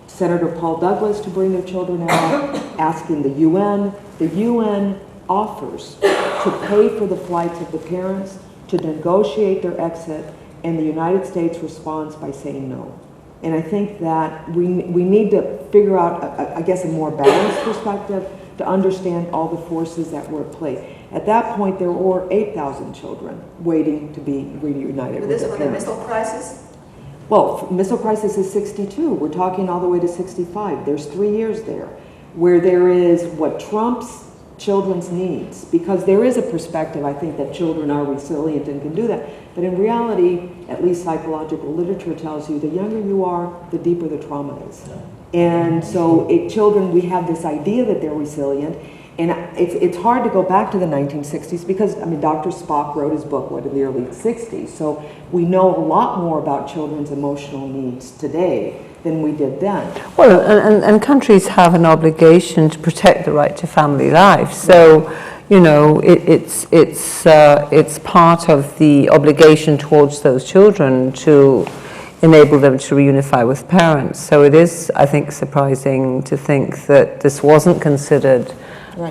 Senator Paul Douglas to bring their children out, asking the UN. The UN offers to pay for the flights of the parents, to negotiate their exit, and the United States responds by saying no. And I think that we need to figure out, I guess, a more balanced perspective to understand all the forces that were at play. At that point, there were 8,000 children waiting to be reunited with their parents. This was the missile crisis? Well, missile crisis is 62. We're talking all the way to 65. There's 3 years there where there is what trumps children's needs, because there is a perspective, I think, that children are resilient and can do that. But in reality, at least psychological literature tells you, the younger you are, the deeper the trauma is. And so children, we have this idea that they're resilient. And it's hard to go back to the 1960s because, I mean, Dr. Spock wrote his book, in the early 60s. So we know a lot more about children's emotional needs today than we did then. Well, and countries have an obligation to protect the right to family life. So, you know, it's part of the obligation towards those children to enable them to reunify with parents. So it is, I think, surprising to think that this wasn't considered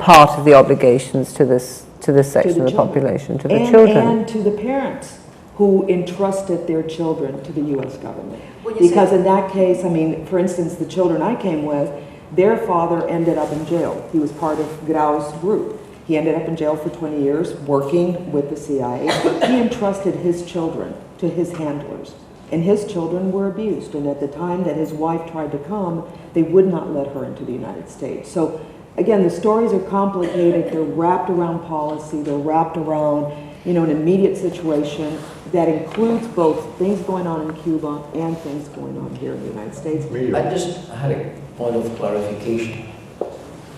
part of the obligations to this section of the population, to the children. And to the parents who entrusted their children to the U.S. government. Because in that case, I mean, for instance, the children I came with, their father ended up in jail. He was part of Grau's group. He ended up in jail for 20 years working with the CIA. He entrusted his children to his handlers. And his children were abused. And at the time that his wife tried to come, they would not let her into the United States. So again, the stories are complicated. They're wrapped around policy. They're wrapped around, you know, an immediate situation that includes both things going on in Cuba and things going on here in the United States. I just had a point of clarification.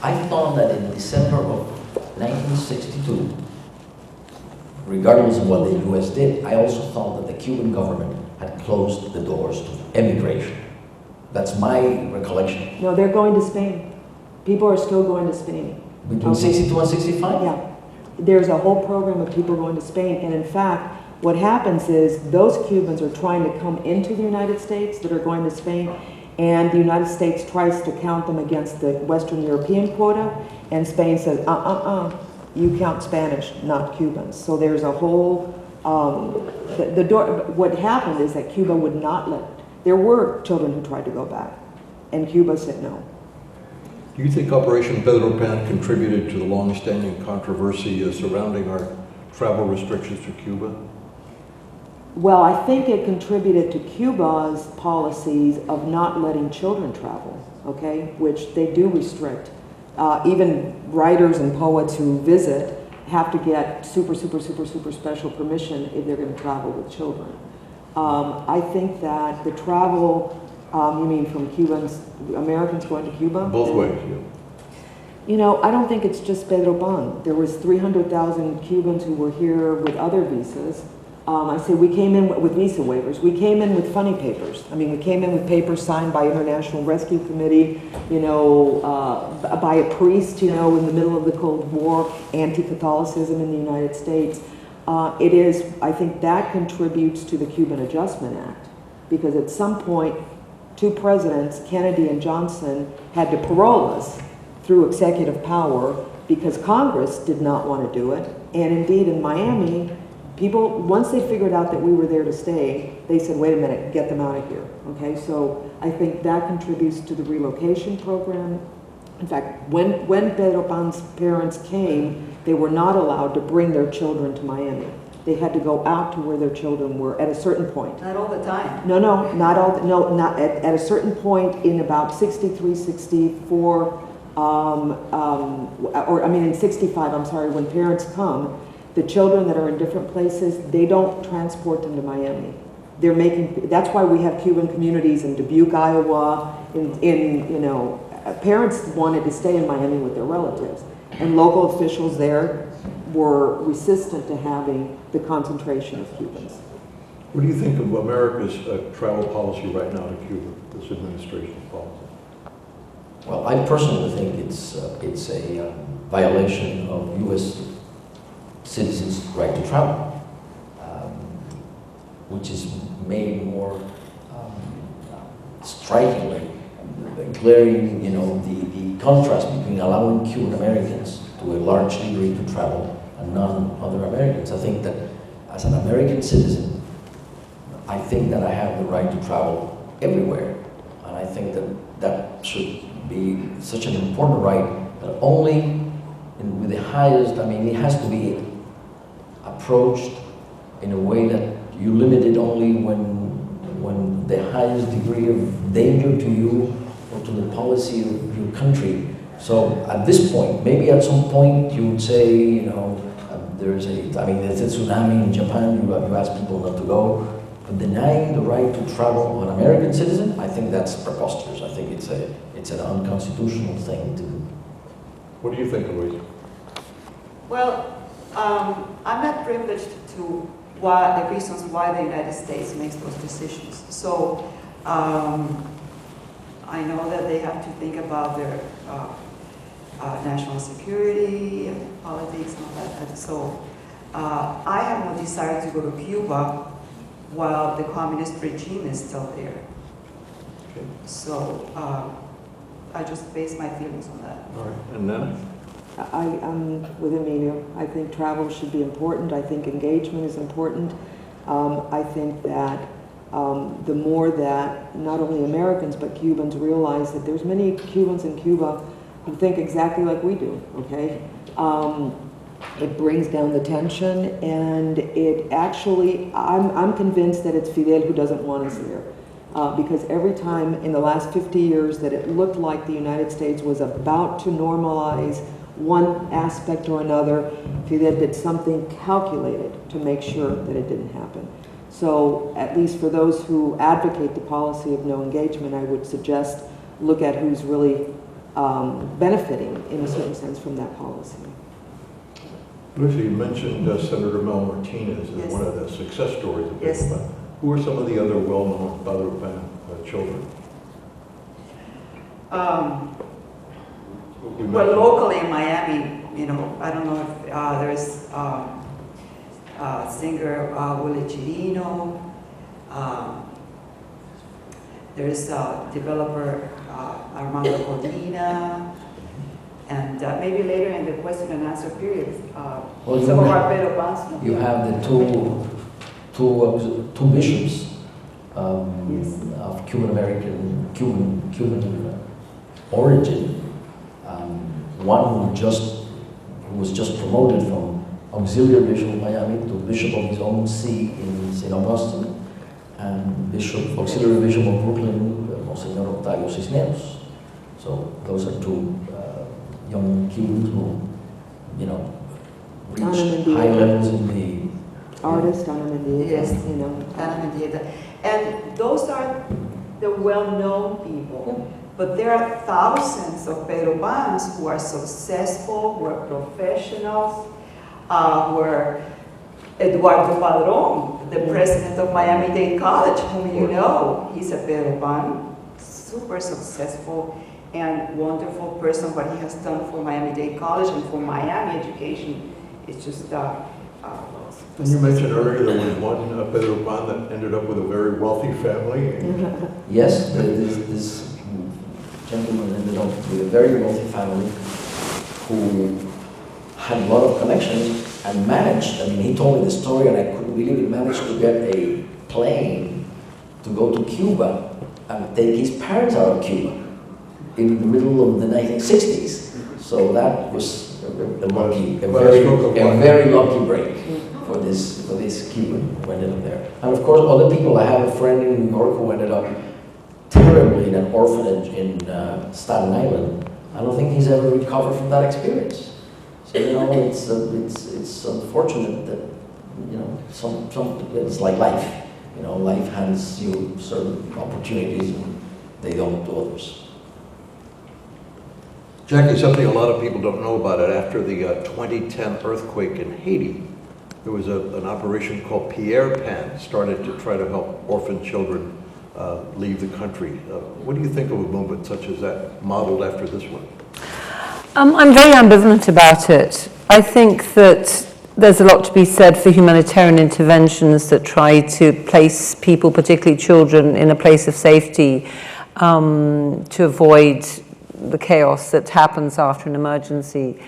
I thought that in December of 1962, regardless of what the U.S. did, I also thought that the Cuban government had closed the doors to emigration. That's my recollection. No, they're going to Spain. People are still going to Spain. Between 62 and 65? Yeah. There's a whole program of people going to Spain. And in fact, what happens is those Cubans are trying to come into the United States that are going to Spain, and the United States tries to count them against the Western European quota, and Spain says, you count Spanish, not Cubans. So there's a whole, what happened is that Cuba would not let, there were children who tried to go back, and Cuba said no. Do you think Operation Pedro Pan contributed to the long-standing controversy surrounding our travel restrictions to Cuba? Well, I think it contributed to Cuba's policies of not letting children travel, okay, which they do restrict. Even writers and poets who visit have to get super special permission if they're going to travel with children. I think that the travel You mean from Cubans, Americans going to Cuba? Both ways, yeah. You know, I don't think it's just Pedro Pan. There was 300,000 Cubans who were here with other visas. I say we came in with visa waivers. We came in with funny papers. I mean, we came in with papers signed by International Rescue Committee, you know, by a priest, you know, in the middle of the Cold War, anti-Catholicism in the United States. I think that contributes to the Cuban Adjustment Act, because at some point, two presidents, Kennedy and Johnson, had to parole us through executive power because Congress did not want to do it. And indeed, in Miami, people, once they figured out that we were there to stay, they said, wait a minute, get them out of here, okay? So I think that contributes to the relocation program. In fact, when Pedro Pan's parents came, they were not allowed to bring their children to Miami. They had to go out to where their children were at a certain point. Not all the time. No, not at a certain point in about 63, 64, in 65, I'm sorry, when parents come, the children that are in different places, they don't transport them to Miami. That's why we have Cuban communities in Dubuque, Iowa, parents wanted to stay in Miami with their relatives. And local officials there were resistant to having the concentration of Cubans. What do you think of America's travel policy right now to Cuba, this administration's policy? Well, I personally think it's a violation of U.S. citizens' right to travel, which is made more strikingly, glaring, the contrast between allowing Cuban Americans to a large degree to travel and non-other Americans. I think that as an American citizen, I think that I have the right to travel everywhere, and I think that should be such an important right that only with the highest, it has to be approached in a way that you limit it only when the highest degree of danger to you or to the policy of your country. So at this point, maybe at some point you would say, there's a tsunami in Japan, you ask people not to go. But denying the right to travel an American citizen, I think that's preposterous. I think it's an unconstitutional thing to do. What do you think, Eloísa? Well, I'm not privileged to the reasons why the United States makes those decisions. So I know that they have to think about their national security and politics and all that. So I have no desire to go to Cuba while the communist regime is still there. Okay. So I just base my feelings on that. All right, and then? I'm with Emilio. I think travel should be important. I think engagement is important. I think that the more that not only Americans but Cubans realize that there's many Cubans in Cuba who think exactly like we do, okay? It brings down the tension, and it actually, I'm convinced that it's Fidel who doesn't want us there. Because every time in the last 50 years that it looked like the United States was about to normalize one aspect or another, Fidel did something calculated to make sure that it didn't happen. So at least for those who advocate the policy of no engagement, I would suggest look at who's really benefiting in a certain sense from that policy. Eloísa, you mentioned Senator Mel Martinez as Yes. one of the success stories of Yes. Pedro Pan. Who are some of the other well-known Pedro Pan children? We Well, mentioned- locally in Miami, I don't know if there's singer Willie Chirino, there's developer Armando Codina, and maybe later in the question and answer period, Well, some of our Pedro Pans. You have the two bishops Yes. of Cuban origin. One who was just promoted from auxiliary bishop of Miami to bishop of his own see in St. Augustine, and auxiliary bishop of Brooklyn, Monsignor Octavio Cisneros. So those are two young Cubans who, reached high levels in the Artist, Ana Mendieta, Yes. you know. And those are the well-known people. But there are thousands of Pedro Pans who are successful, who are professionals, who are Eduardo Padron, the president of MiamiDade College, whom you know. He's a Pedro Pan, super successful and wonderful person. What he has done for MiamiDade College and for Miami education is just And you mentioned earlier there was one Pedro Pan that ended up with a very wealthy family. Yes, this gentleman ended up with a very wealthy family who had a lot of connections and managed, I mean, he told me the story and I couldn't believe he managed to get a plane to go to Cuba and take his parents out of Cuba in the middle of the 1960s. So that was a very lucky break for this Cuban who ended up there. And of course, other people, I have a friend in New York who ended up terribly in an orphanage in Staten Island. I don't think he's ever recovered from that experience. So you know, it's unfortunate that it's like life. You know, life hands you certain opportunities and they don't to others. Jackie, something a lot of people don't know about it, after the 2010 earthquake in Haiti, there was an operation called Pedro Pan, started to try to help orphan children leave the country. What do you think of a movement such as that, modeled after this one? I'm very ambivalent about it. I think that there's a lot to be said for humanitarian interventions that try to place people, particularly children, in a place of safety to avoid the chaos that happens after an emergency.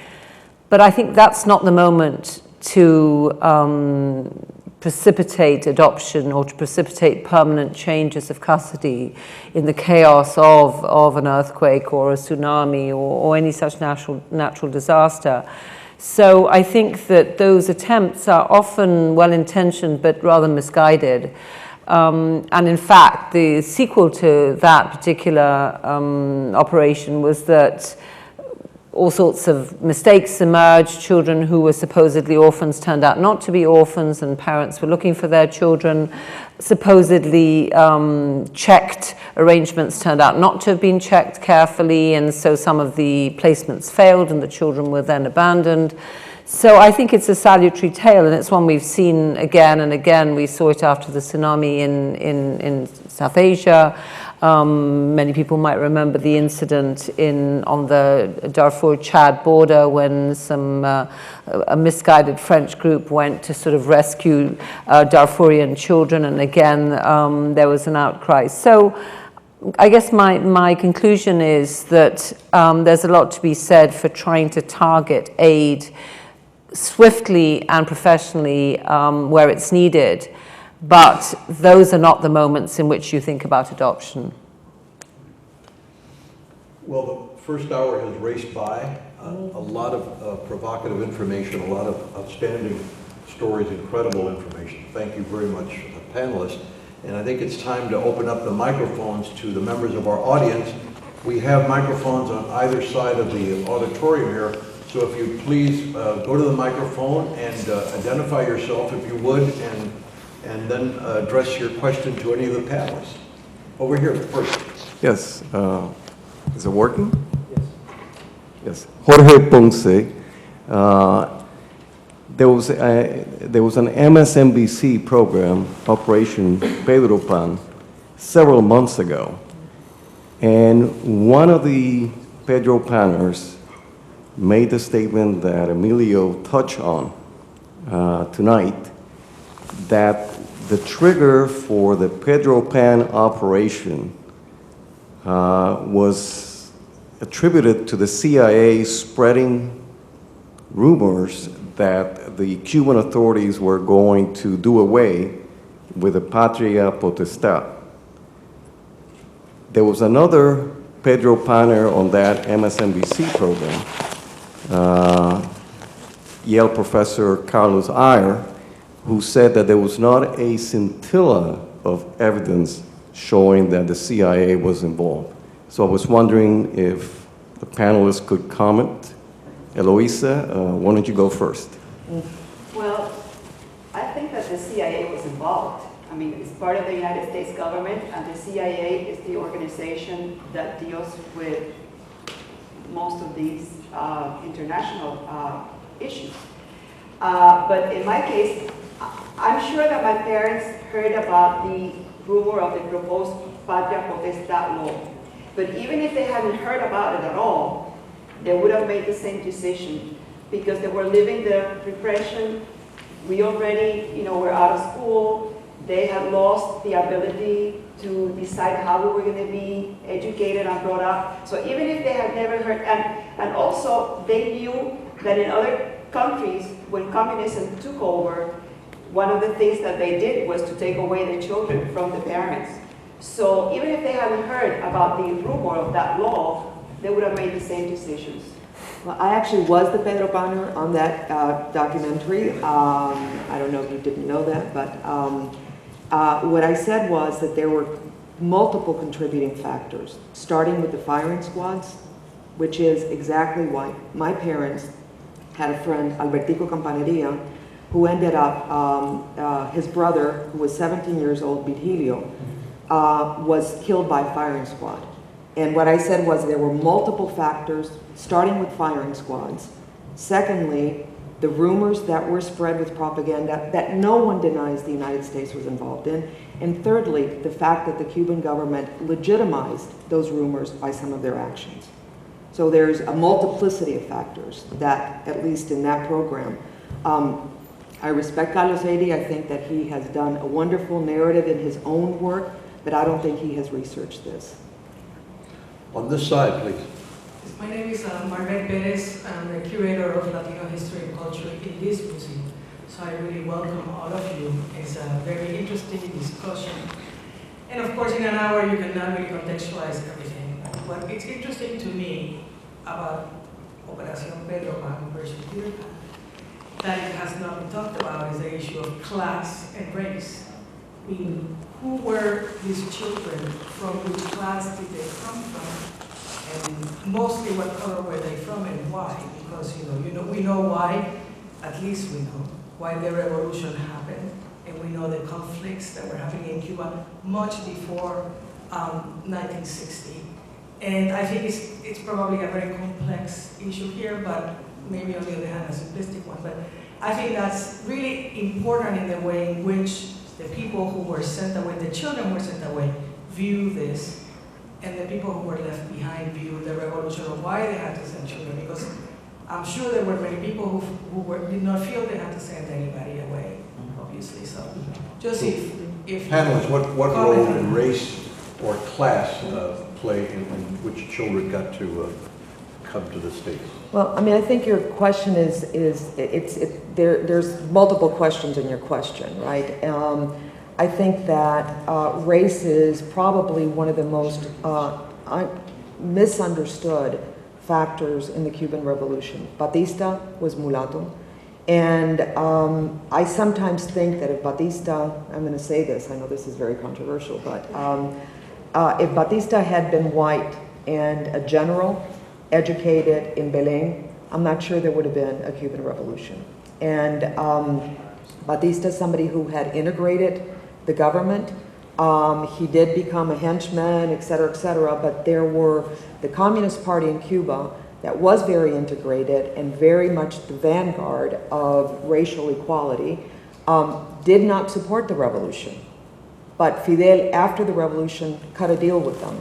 But I think that's not the moment to precipitate adoption or to precipitate permanent changes of custody in the chaos of an earthquake or a tsunami or any such natural disaster. So I think that those attempts are often well-intentioned but rather misguided. And in fact, the sequel to that particular operation was that all sorts of mistakes emerged. Children who were supposedly orphans turned out not to be orphans, and parents were looking for their children. Supposedly checked arrangements turned out not to have been checked carefully, and so some of the placements failed and the children were then abandoned. So I think it's a salutary tale, and it's one we've seen again and again. We saw it after the tsunami in South Asia. Many people might remember the incident on the Darfur-Chad border when a misguided French group went to sort of rescue Darfurian children, and again there was an outcry. So I guess my conclusion is that there's a lot to be said for trying to target aid swiftly and professionally where it's needed. But those are not the moments in which you think about adoption. Well, the first hour has raced by. A lot of provocative information, a lot of outstanding stories, incredible information. Thank you very much, panelists. And I think it's time to open up the microphones to the members of our audience. We have microphones on either side of the auditorium here. So if you please go to the microphone and identify yourself, if you would, and then address your question to any of the panelists. Over here first. Yes. Is it working? Yes. Yes. Jorge Ponce. There was an MSNBC program, Operation Pedro Pan, several months ago. And one of the Pedro Panners made the statement that Emilio touched on tonight, that the trigger for the Pedro Pan operation was attributed to the CIA spreading rumors that the Cuban authorities were going to do away with the Patria Potestad. There was another Pedro Panner on that MSNBC program, Yale professor Carlos Ayer, who said that there was not a scintilla of evidence showing that the CIA was involved. So I was wondering if the panelists could comment. Eloísa, why don't you go first? Well, I think that the CIA was involved. I mean, it's part of the United States government, and the CIA is the organization that deals with most of these international issues. But in my case, I'm sure that my parents heard about the rumor of the proposed patria potestad law. But even if they hadn't heard about it at all, they would have made the same decision because they were living the repression. We already, were out of school. They had lost the ability to decide how we were going to be educated and brought up. So even if they had never heard, and also they knew that in other countries, when communism took over, one of the things that they did was to take away the children from the parents. So even if they hadn't heard about the rumor of that law, they would have made the same decisions. Well, I actually was the Pedro Paner on that documentary. I don't know if you didn't know that, but what I said was that there were multiple contributing factors, starting with the firing squads, which is exactly why my parents had a friend, Albertico Campaneria, who ended up, his brother, who was 17 years old, Virgilio, was killed by a firing squad. And what I said was there were multiple factors, starting with firing squads. Secondly, the rumors that were spread with propaganda that no one denies the United States was involved in. And thirdly, the fact that the Cuban government legitimized those rumors by some of their actions. So there's a multiplicity of factors that, at least in that program, I respect Carlos Eidi. I think that he has done a wonderful narrative in his own work, but I don't think he has researched this. On this side, please. My name is Margaret Perez. I'm the curator of Latino history and culture in this museum. So I really welcome all of you. It's a very interesting discussion. And of course, in an hour, you cannot really contextualize everything. What it's interesting to me about Operación Pedro Pan versus Pedro Pan that it has not been talked about is the issue of class and race. I mean, who were these children, from which class did they come from, and mostly what color were they from and why? Because we know why, at least we know, why the revolution happened, and we know the conflicts that were happening in Cuba much before 1960. And I think it's probably a very complex issue here, but maybe on the other hand a simplistic one. But I think that's really important in the way in which the people who were sent away, the children who were sent away, view this, and the people who were left behind view the revolution, or why they had to send children, because I'm sure there were many people who did not feel they had to send anybody away, obviously. So just if Panelists, what role did race or class play in which children got to come to the States? Well, I mean, I think your question there's multiple questions in your question, right? I think that race is probably one of the most misunderstood factors in the Cuban Revolution. Batista was mulatto, and I sometimes think that if Batista, I'm going to say this, I know this is very controversial, but if Batista had been white and a general, educated in Belém, I'm not sure there would have been a Cuban Revolution. And Batista, somebody who had integrated the government, he did become a henchman, et cetera, but there were the Communist Party in Cuba that was very integrated and very much the vanguard of racial equality, did not support the revolution. But Fidel, after the revolution, cut a deal with them.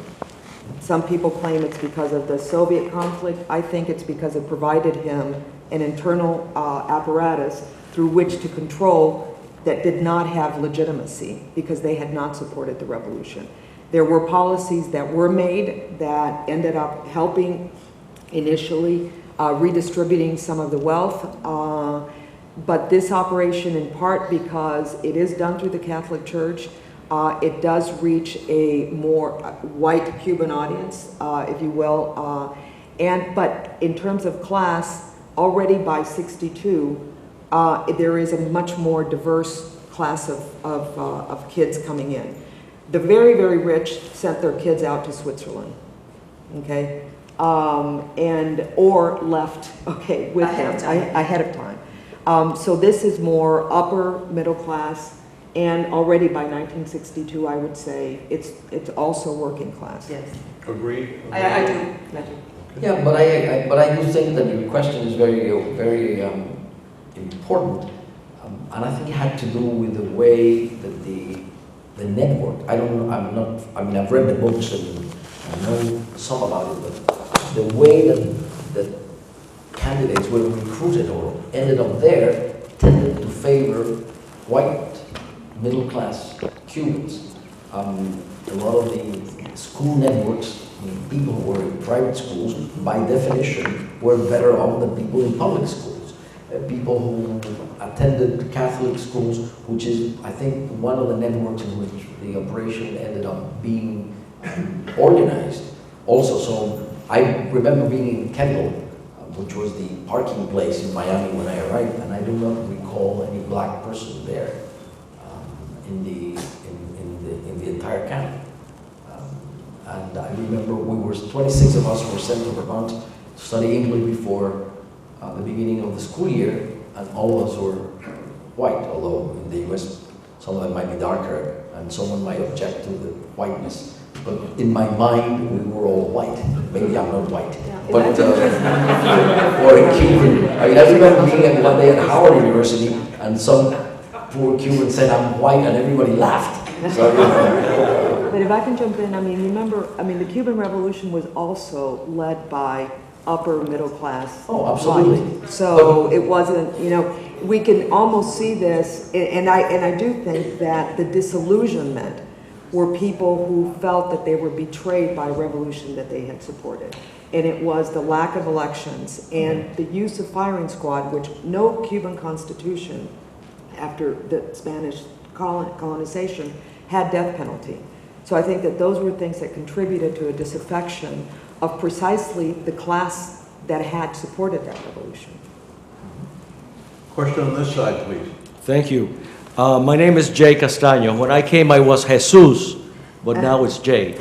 Some people claim it's because of the Soviet conflict. I think it's because it provided him an internal apparatus through which to control that did not have legitimacy because they had not supported the revolution. There were policies that were made that ended up helping initially redistributing some of the wealth, but this operation, in part because it is done through the Catholic Church, it does reach a more white Cuban audience, if you will. But in terms of class, already by '62, there is a much more diverse class of kids coming in. The very, very rich sent their kids out to Switzerland, okay? Or left, with them ahead of time. So this is more upper middle class. And already by 1962, I would say it's also working class. Yes, Agree? I do. Yeah, but I do think that your question is very important, and I think it had to do with the way that the network. I don't know. I mean, I've read the books and I know some about it, but the way that candidates were recruited or ended up there tended to favor white middle-class Cubans. A lot of the school networks, people who were in private schools, by definition, were better off than people in public schools. People who attended Catholic schools, which is, I think, one of the networks in which the operation ended up being organized. Also, so I remember being in Kendall, which was the parking place in Miami when I arrived, and I do not recall any black person there in the entire camp. And I remember 26 of us were sent to Vermont to study English before the beginning of the school year, and all of us were white, although in the US some of them might be darker, and someone might object to the whiteness. But in my mind, we were all white. Maybe I'm not white, but or a Cuban. I mean, I remember being one day at Howard University, and some poor Cuban said, "I'm white," and everybody laughed. So, But if I can jump in, I mean, remember, the Cuban Revolution was also led by upper middle class. Oh, absolutely. white. So it wasn't, we can almost see this, and I do think that the disillusionment were people who felt that they were betrayed by a revolution that they had supported. And it was the lack of elections and the use of firing squad, which no Cuban constitution after the Spanish colonization had death penalty. So I think that those were things that contributed to a disaffection of precisely the class that had supported that revolution. Question on this side, please. Thank you. My name is Jay Castaño. When I came, I was Jesus, but now it's Jay.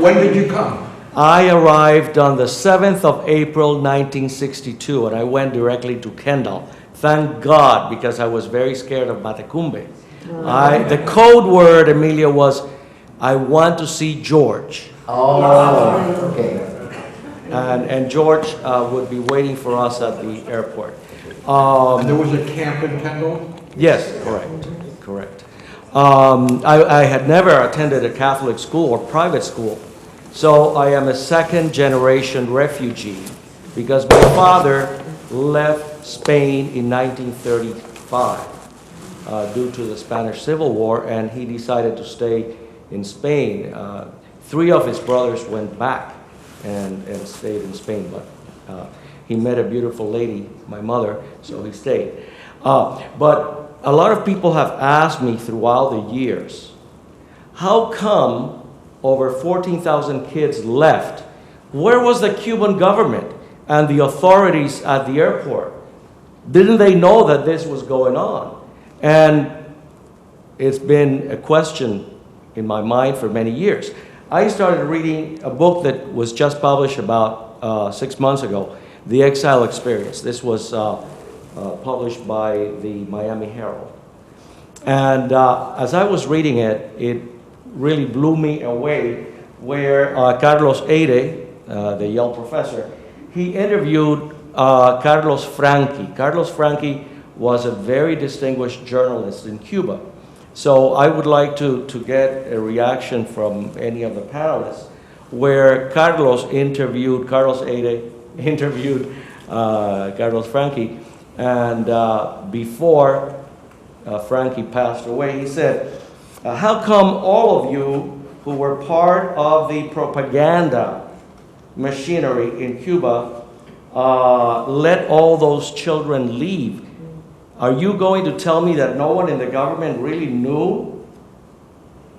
When did you come? I arrived on the 7th of April, 1962, and I went directly to Kendall. Thank God, because I was very scared of Matecumbe. The code word, Emilio, was, I want to see George. oh, okay. And George would be waiting for us at the airport. And there was a camp in Kendall? Yes, correct. I had never attended a Catholic school or private school, so I am a second generation refugee because my father left Spain in 1935 due to the Spanish Civil War, and he decided to stay in Spain. 3 of his brothers went back and stayed in Spain, but he met a beautiful lady, my mother, so he stayed. But a lot of people have asked me throughout the years, how come over 14,000 kids left? Where was the Cuban government and the authorities at the airport? Didn't they know that this was going on? And it's been a question in my mind for many years. I started reading a book that was just published about 6 months ago, The Exile Experience. This was published by the Miami Herald. And as I was reading it, it really blew me away where Carlos Eire, the Yale professor, he interviewed Carlos Franchi. Carlos Franchi was a very distinguished journalist in Cuba. So I would like to get a reaction from any of the panelists where Carlos Eire interviewed Carlos Franchi, and before Franchi passed away, he said, how come all of you who were part of the propaganda machinery in Cuba let all those children leave? Are you going to tell me that no one in the government really knew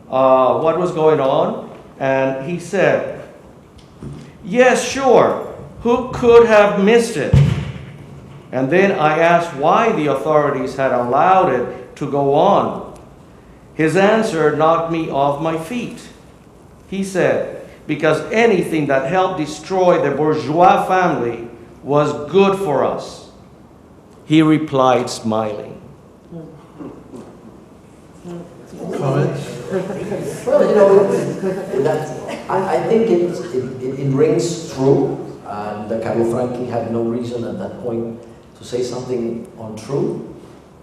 what was going on? And he said, yes, sure. Who could have missed it? And then I asked why the authorities had allowed it to go on. His answer knocked me off my feet. He said, because anything that helped destroy the bourgeois family was good for us. He replied, smiling. Comments? Well, you know, I think it rings true, and Carlo Franchi had no reason at that point to say something untrue.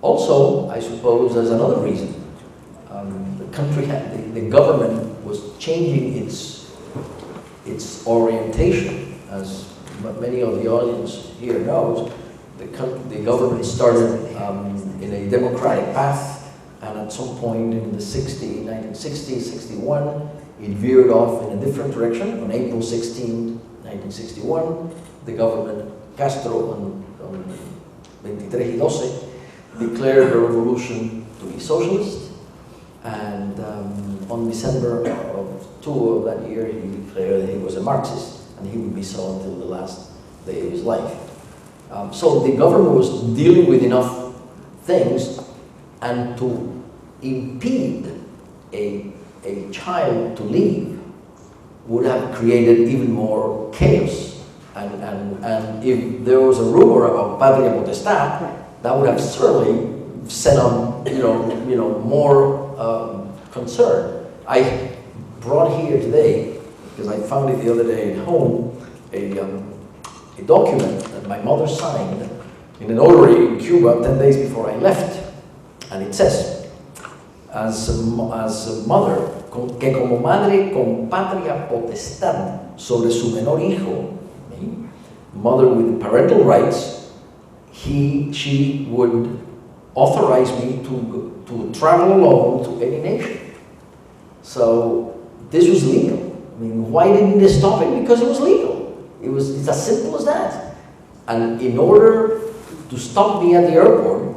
Also, I suppose there's another reason. The country the government was changing its orientation, as many of the audience here knows. The government started in a democratic path, and at some point in the 1960, 61, it veered off in a different direction. On April 16, 1961, the government, Castro, on 23-12, declared the revolution to be socialist, and on December 2 of that year, he declared that he was a Marxist, and he would be so until the last day of his life. So the government was dealing with enough things, and to impede a child to leave would have created even more chaos. And if there was a rumor of patria potestad, that would have certainly set on more concern. I brought here today, because I found it the other day at home, a document that my mother signed in a notary in Cuba 10 days before I left. And it says, as a mother, que como madre con patria potestad sobre su menor hijo, me, mother with parental rights, she would authorize me to travel alone to any nation. So this was legal. I mean, why didn't they stop it? Because it was legal. It's as simple as that. And in order to stop me at the airport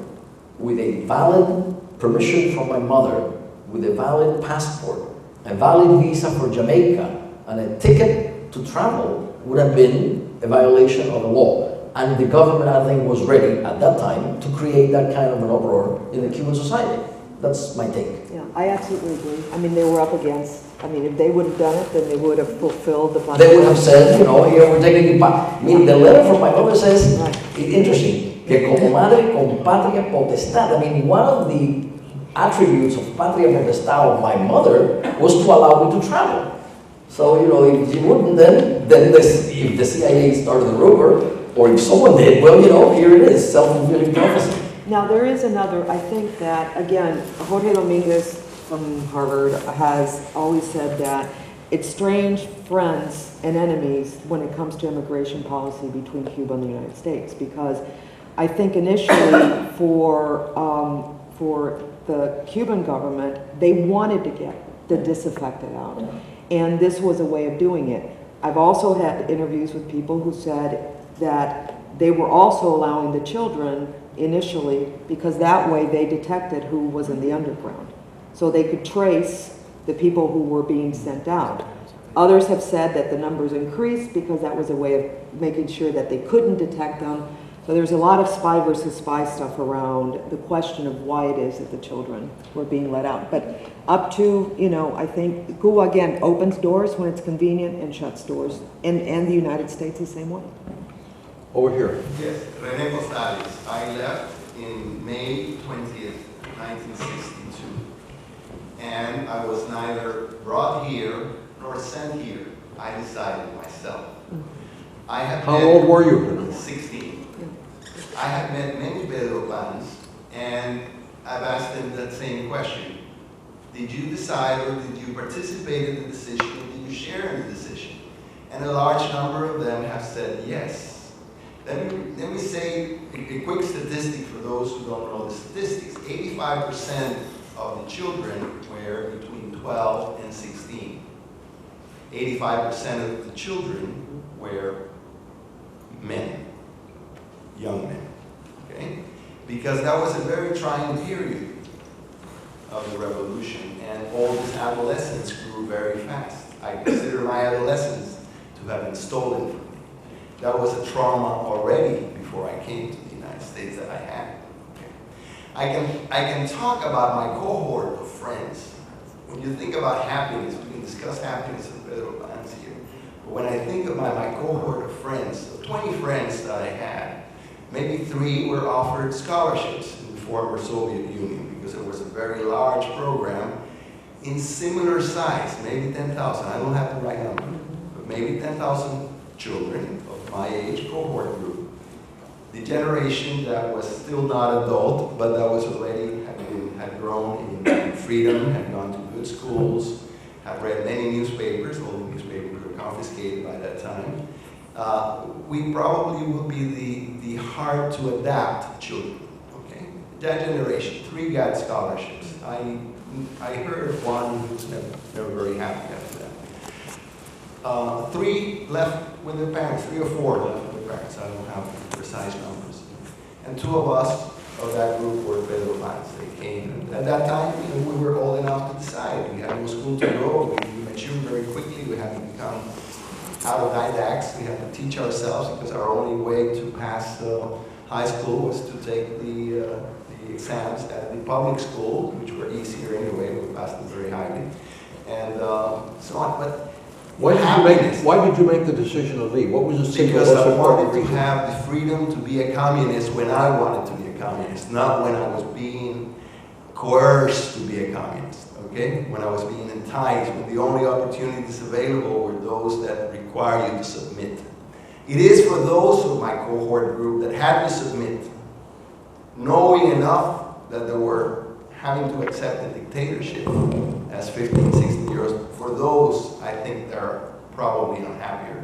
with a valid permission from my mother, with a valid passport, a valid visa for Jamaica, and a ticket to travel would have been a violation of the law. And the government, I think, was ready at that time to create that kind of an uproar in the Cuban society. That's my take. Yeah, I absolutely agree. I mean, they were up against, I mean, if they would have done it, then they would have fulfilled the fundamental. They would have said, here, we're taking it back. I mean, the letter from my mother says, interesting, que como madre con patria potestad. I mean, one of the attributes of patria potestad of my mother was to allow me to travel. So, if she wouldn't, then if the CIA started the rumor, or if someone did, well, here it is, self-fulfilling prophecy. Now, there is another, I think that, again, Jorge Dominguez from Harvard has always said that it's strange friends and enemies when it comes to immigration policy between Cuba and the United States, because I think initially for the Cuban government, they wanted to get the disaffected out, and this was a way of doing it. I've also had interviews with people who said that they were also allowing the children initially because that way they detected who was in the underground. So they could trace the people who were being sent out. Others have said that the numbers increased because that was a way of making sure that they couldn't detect them. So there's a lot of spy versus spy stuff around the question of why it is that the children were being let out. But up to, I think Cuba, again, opens doors when it's convenient and shuts doors. And the United States the same way. Over here. Yes, Rene Gonzalez. I left in May 20th, 1962. And I was neither brought here nor sent here. I decided myself. How old were you? 16. I have met many Pedro Pans, and I've asked them that same question. Did you decide, or did you participate in the decision, or did you share in the decision? And a large number of them have said yes. Let me say a quick statistic for those who don't know the statistics. 85% of the children were between 12 and 16. 85% of the children were men, young men, okay? Because that was a very trying period of the revolution, and all this adolescence grew very fast. I consider my adolescence to have been stolen from me. That was a trauma already before I came to the United States that I had. Okay? I can talk about my cohort of friends. When you think about happiness, we can discuss happiness in Pedro Pan's here. But when I think about my cohort of friends, the 20 friends that I had, maybe 3 were offered scholarships in the former Soviet Union because it was a very large program, in similar size, maybe 10,000, I don't have the right number, but maybe 10,000 children of my age cohort group. The generation that was still not adult, but that was already, had grown in freedom, had gone to good schools, had read many newspapers, all the newspapers were confiscated by that time. We probably will be the hard to adapt children, okay? That generation, 3 got scholarships. I heard of one who's never very happy after that. 3 left with their parents, 3 or 4 left with their parents. I don't have precise numbers. And 2 of us of that group were Pedro Pans. They came, and at that time, we were old enough to decide. We had no school to go. We matured very quickly. We had to become autodidacts. We had to teach ourselves because our only way to pass high school was to take the exams at the public school, which were easier anyway. We passed them very highly, and so on. But Why did you make the decision to leave? What was the single because most I important wanted to reason? have the freedom to be a communist when I wanted to be a communist, not when I was being coerced to be a communist, okay? When I was being enticed, when the only opportunities available were those that require you to submit. It is for those of my cohort group that had to submit, knowing enough that they were having to accept a dictatorship as 15, 16 years old. For those, I think they're probably unhappier.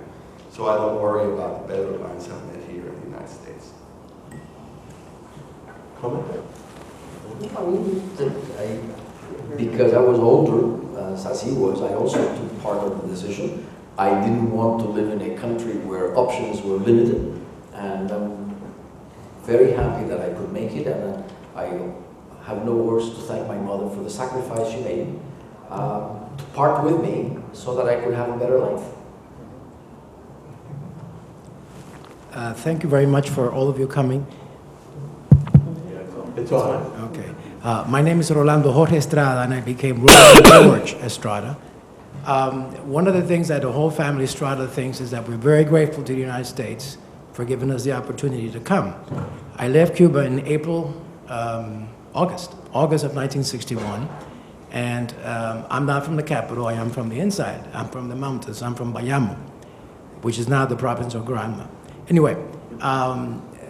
So I don't worry about the Pedro Pans I've met here in the United States. Comment? Because I was older, as he was, I also took part of the decision. I didn't want to live in a country where options were limited, and I'm very happy that I could make it, and I have no words to thank my mother for the sacrifice she made to part with me so that I could have a better life. Thank you very much for all of you coming. It's on. Okay. My name is Rolando Jorge Estrada, and I became Rolando George Estrada. One of the things that the whole family Estrada thinks is that we're very grateful to the United States for giving us the opportunity to come. I left Cuba in August of 1961, and I'm not from the capital. I am from the inside. I'm from the mountains. I'm from Bayamo, which is now the province of Granma. Anyway,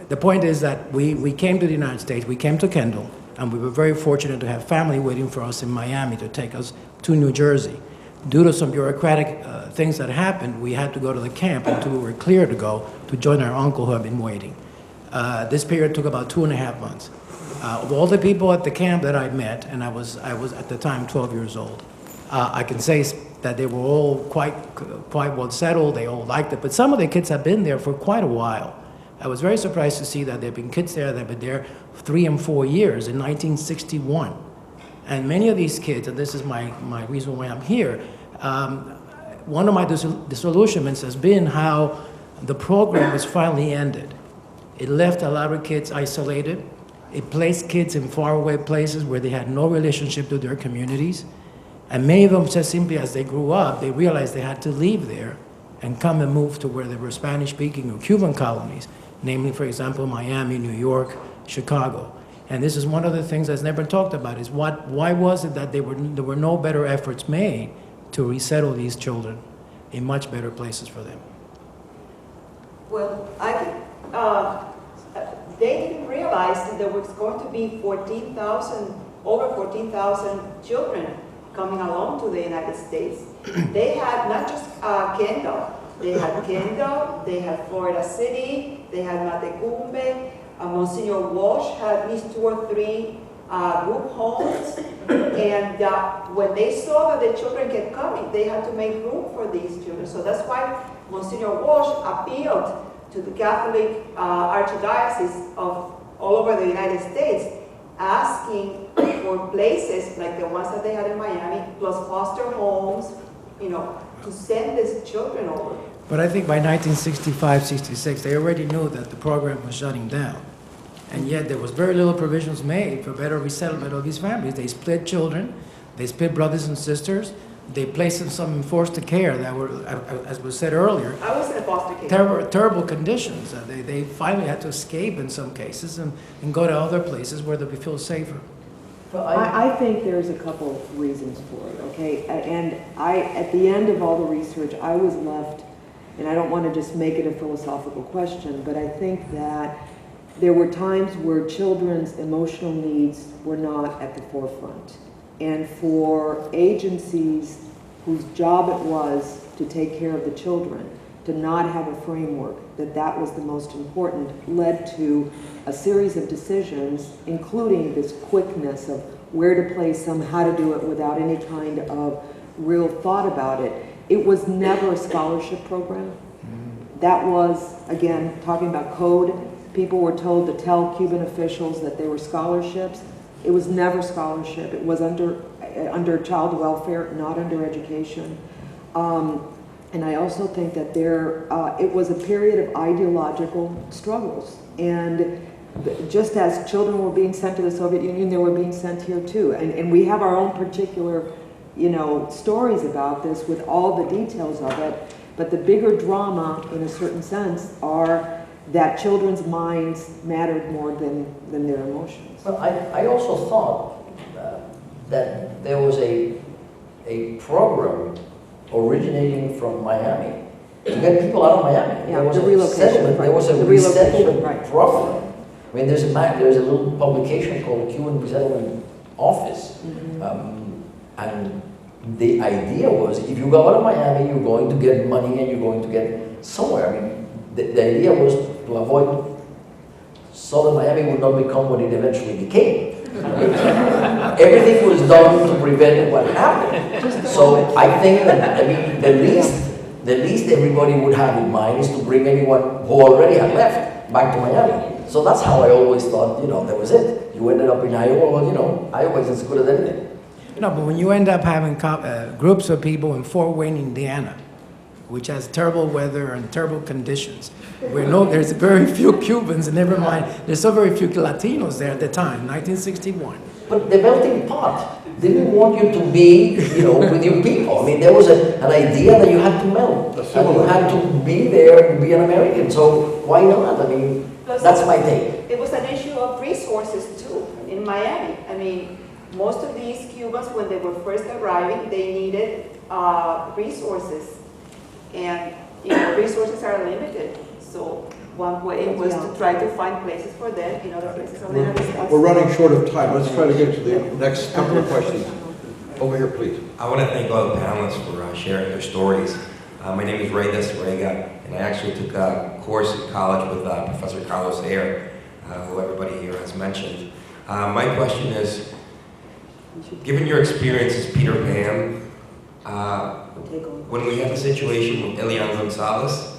the point is that we came to the United States. We came to Kendall, and we were very fortunate to have family waiting for us in Miami to take us to New Jersey. Due to some bureaucratic things that happened, we had to go to the camp until we were clear to go to join our uncle who had been waiting. This period took about 2.5 months. Of all the people at the camp that I met, and I was at the time 12 years old, I can say that they were all quite well settled. They all liked it, but some of the kids had been there for quite a while. I was very surprised to see that there have been kids there that have been there 3 and 4 years in 1961. And many of these kids, and this is my reason why I'm here, one of my disillusionments has been how the program was finally ended. It left a lot of kids isolated. It placed kids in faraway places where they had no relationship to their communities. And many of them, just simply as they grew up, they realized they had to leave there and come and move to where there were Spanish-speaking or Cuban colonies, namely, for example, Miami, New York, Chicago. And this is one of the things that's never talked about, is why was it that there were no better efforts made to resettle these children in much better places for them? Well, I think they didn't realize that there was going to be over 14,000 children coming along to the United States. They had not just Kendall, they had Florida City, they had Matecumbe, Monsignor Walsh had at least 2 or 3 group homes, and when they saw that the children kept coming, they had to make room for these children. So that's why Monsignor Walsh appealed to the Catholic Archdiocese of all over the United States, asking for places like the ones that they had in Miami, plus foster homes, to send these children over. But I think by 1965, 66, they already knew that the program was shutting down. And yet there was very little provisions made for better resettlement of these families. They split children, they split brothers and sisters, they placed some in foster care that were, as was said earlier, I was in a foster care. terrible conditions. They finally had to escape in some cases and go to other places where they would feel safer. Well, I think there's a couple reasons for it, okay? And at the end of all the research, I was left, and I don't want to just make it a philosophical question, but I think that there were times where children's emotional needs were not at the forefront. And for agencies whose job it was to take care of the children, to not have a framework that was the most important, led to a series of decisions, including this quickness of where to place them, how to do it without any kind of real thought about it. It was never a scholarship program. That was, again, talking about code. People were told to tell Cuban officials that they were scholarships. It was never scholarship. It was under child welfare, not under education. And I also think that it was a period of ideological struggles. And just as children were being sent to the Soviet Union, they were being sent here too. And we have our own particular, stories about this with all the details of it. But the bigger drama, in a certain sense, are that children's minds mattered more than their emotions. Well, I also thought that there was a program originating from Miami to get people out of Miami. Yeah, There was the a relocation, settlement. right. There was a The relocation, resettlement right. program. I mean, there's a little publication called Cuban Resettlement Office, and the idea was if you go out of Miami, you're going to get money and you're going to get somewhere. I mean, the idea was to avoid Southern Miami would not become what it eventually became. Everything was done to prevent what happened. So I think that, the least everybody would have in mind is to bring anyone who already had left back to Miami. So that's how I always thought, that was it. You ended up in Iowa, well, Iowa is as good as anything. No, but when you end up having groups of people in Fort Wayne, Indiana, which has terrible weather and terrible conditions, where there's very few Cubans, and never mind, there's so very few Latinos there at the time, 1961. But the melting pot didn't want you to be, with your people. I mean, there was an idea that you had to melt, and you had to be there and be an American. So why not? I mean, that's my take. It was an issue of resources too in Miami. I mean, most of these Cubans, when they were first arriving, they needed resources, and resources are limited. So one way was to try to find places for them in other places of the United States. We're running short of time. Let's try to get to the next couple of questions. Over here, please. I want to thank all the panelists for sharing their stories. My name is Ray Desarega, and I actually took a course at college with Professor Carlos Ayer, who everybody here has mentioned. My question is, given your experience as Peter Pan, when we had the situation with Elian Gonzalez,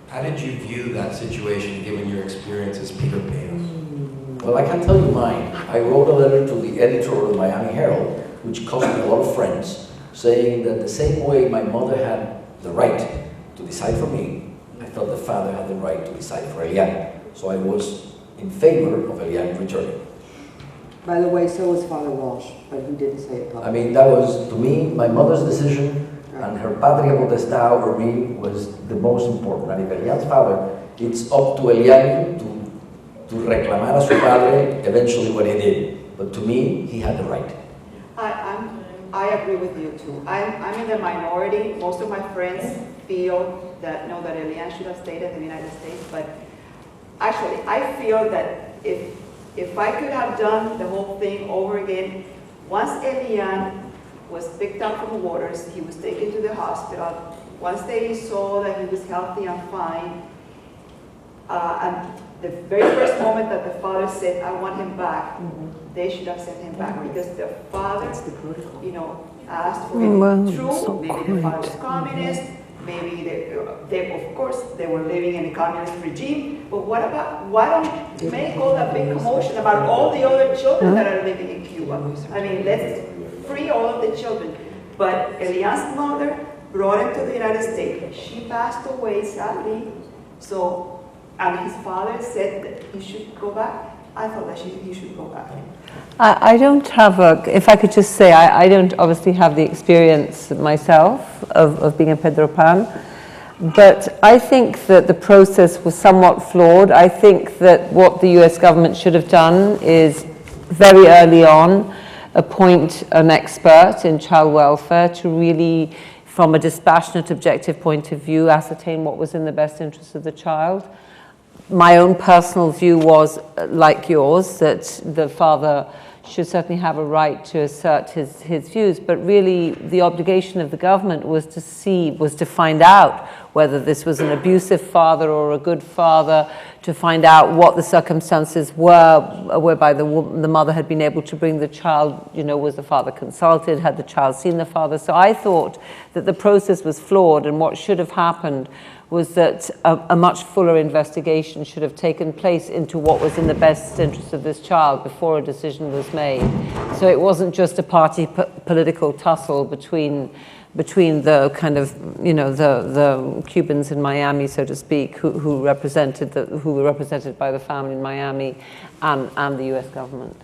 how did you view that situation given your experience as Peter Pan? Well, I can tell you mine. I wrote a letter to the editor of the Miami Herald, which cost me a lot of friends, saying that the same way my mother had the right to decide for me, I felt the father had the right to decide for Elian. So I was in favor of Elian returning. By the way, so was Father Walsh, but he didn't say it publicly. I mean, that was, to me, my mother's decision, and her patria potestad over me was the most important. And if Elian's father, it's up to Elian to reclamar a su padre eventually what he did. But to me, he had the right. I agree with you too. I'm in the minority. Most of my friends feel that that Elian should have stayed in the United States. But actually, I feel that if I could have done the whole thing over again, once Elian was picked up from the waters, he was taken to the hospital. Once they saw that he was healthy and fine, and the very first moment that the father said, "I want him back," they should have sent him back, because the father, asked for it. True, maybe the father was communist, maybe they of course, they were living in a communist regime, but why don't make all that big commotion about all the other children that are living in Cuba? I mean, let's free all of the children. But Elian's mother brought him to the United States. She passed away sadly, and his father said that he should go back. I thought that he should go back. I don't have if I could just say, I don't obviously have the experience myself of being a Pedro Pan, but I think that the process was somewhat flawed. I think that what the US government should have done is very early on appoint an expert in child welfare to really, from a dispassionate, objective point of view, ascertain what was in the best interest of the child. My own personal view was, like yours, that the father should certainly have a right to assert his views, but really the obligation of the government was to find out whether this was an abusive father or a good father, to find out what the circumstances were whereby the mother had been able to bring the child, was the father consulted, had the child seen the father. So I thought that the process was flawed, and what should have happened was that a much fuller investigation should have taken place into what was in the best interest of this child before a decision was made. So it wasn't just a party political tussle between the kind of, the Cubans in Miami, so to speak, who were represented by the family in Miami and the U.S. government.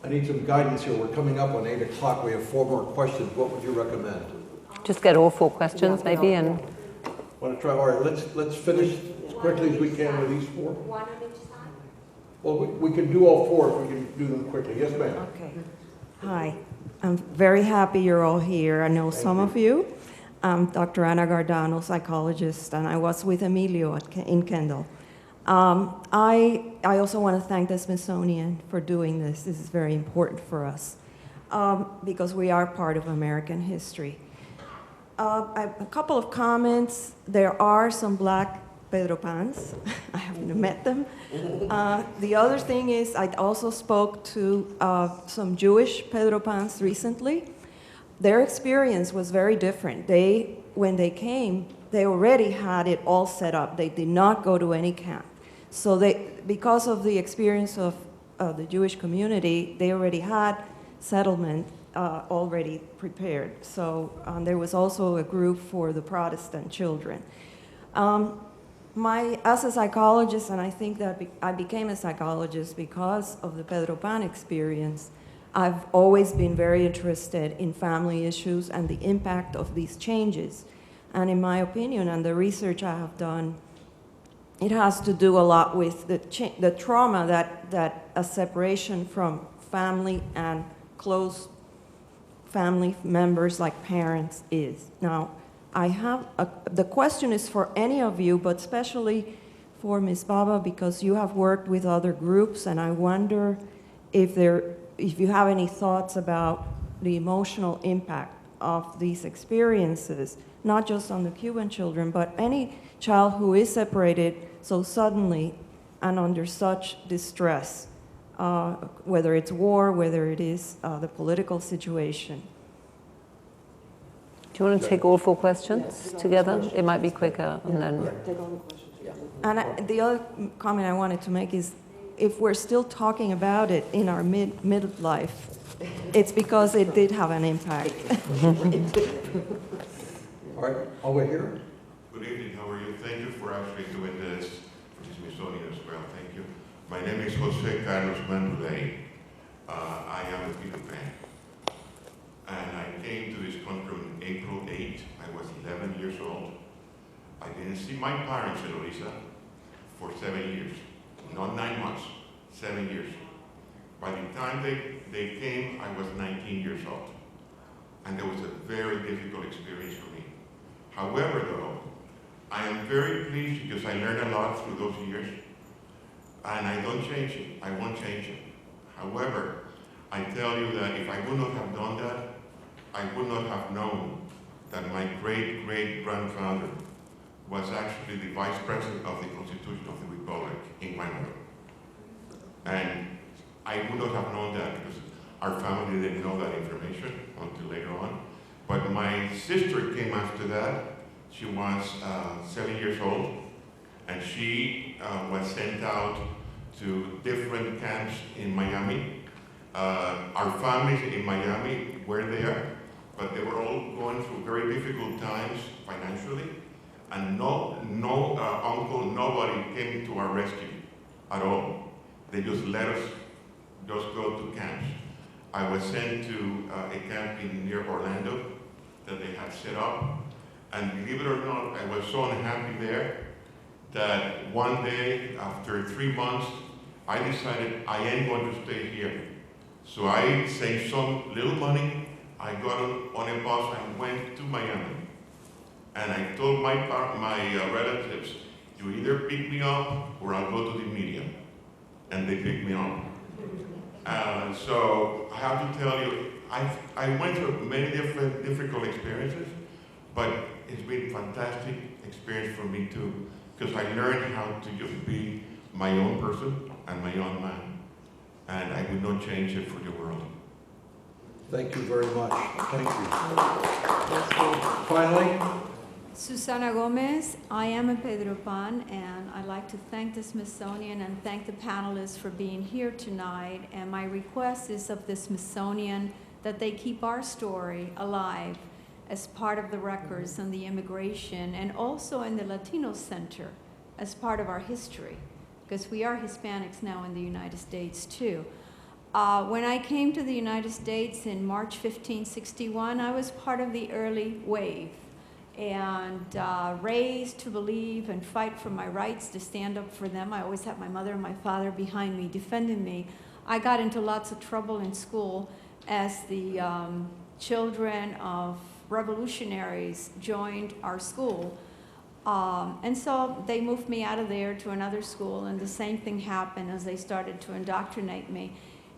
I need some guidance here. We're coming up on 8 o'clock. We have 4 more questions. What would you recommend? Just get all 4 questions, maybe, and... Want to try? All right, let's finish as quickly as we can with these 4. One on each side? Well, we can do all 4 if we can do them quickly. Yes, ma'am. Okay. Hi. I'm very happy you're all here. I know some of you. I'm Dr. Ana Gardano, psychologist, and I was with Emilio in Kendall. I also want to thank the Smithsonian for doing this. This is very important for us because we are part of American history. A couple of comments. There are some black Pedro Pans. I haven't met them. The other thing is I also spoke to some Jewish Pedro Pans recently. Their experience was very different. When they came, they already had it all set up. They did not go to any camp. So because of the experience of the Jewish community, they already had settlement already prepared. So there was also a group for the Protestant children. As a psychologist, and I think that I became a psychologist because of the Pedro Pan experience, I've always been very interested in family issues and the impact of these changes. And in my opinion, and the research I have done, it has to do a lot with the trauma that a separation from family and close family members like parents is. Now, the question is for any of you, but especially for Ms. Bhabha, because you have worked with other groups, and I wonder if you have any thoughts about the emotional impact of these experiences, not just on the Cuban children, but any child who is separated so suddenly and under such distress, whether it's war, whether it is the political situation. Do you want to take all 4 questions together? It might be quicker, and then... And the other comment I wanted to make is, if we're still talking about it in our midlife, it's because it did have an impact. All right, over here. Good evening, how are you? Thank you for actually doing this for the Smithsonian as well, thank you. My name is Jose Carlos Mandulay. I am a Peter Pan. And I came to this country on April 8. I was 11 years old. I didn't see my parents, Eloísa, for 7 years. Not 9 months, 7 years. By the time they came, I was 19 years old. And that was a very difficult experience for me. However, though, I am very pleased because I learned a lot through those years. And I don't change it. I won't change it. However, I tell you that if I would not have done that, I would not have known that my great-great-grandfather was actually the vice president of the Constitution of the Republic in Miami. And I would not have known that because our family didn't know that information until later on. But my sister came after that. She was 7 years old, and she was sent out to different camps in Miami. Our families in Miami were there, but they were all going through very difficult times financially, and no uncle, nobody came to our rescue at all. They just let us just go to camps. I was sent to a camp near Orlando that they had set up, and believe it or not, I was so unhappy there that one day, after 3 months, I decided I am going to stay here. So I saved some little money. I got on a bus and went to Miami. And I told my relatives, you either pick me up or I'll go to the media. And they picked me up. So I have to tell you, I went through many different difficult experiences, but it's been a fantastic experience for me too, because I learned how to just be my own person and my own man. And I would not change it for the world. Thank you very much. Thank you. Finally, Susana Gomez, I am a Pedro Pan, and I'd like to thank the Smithsonian and thank the panelists for being here tonight. And my request is of the Smithsonian that they keep our story alive as part of the records on the immigration and also in the Latino Center as part of our history, because we are Hispanics now in the United States too. When I came to the United States in March 1561, I was part of the early wave and raised to believe and fight for my rights, to stand up for them. I always had my mother and my father behind me, defending me. I got into lots of trouble in school as the children of revolutionaries joined our school. And so they moved me out of there to another school, and the same thing happened as they started to indoctrinate me.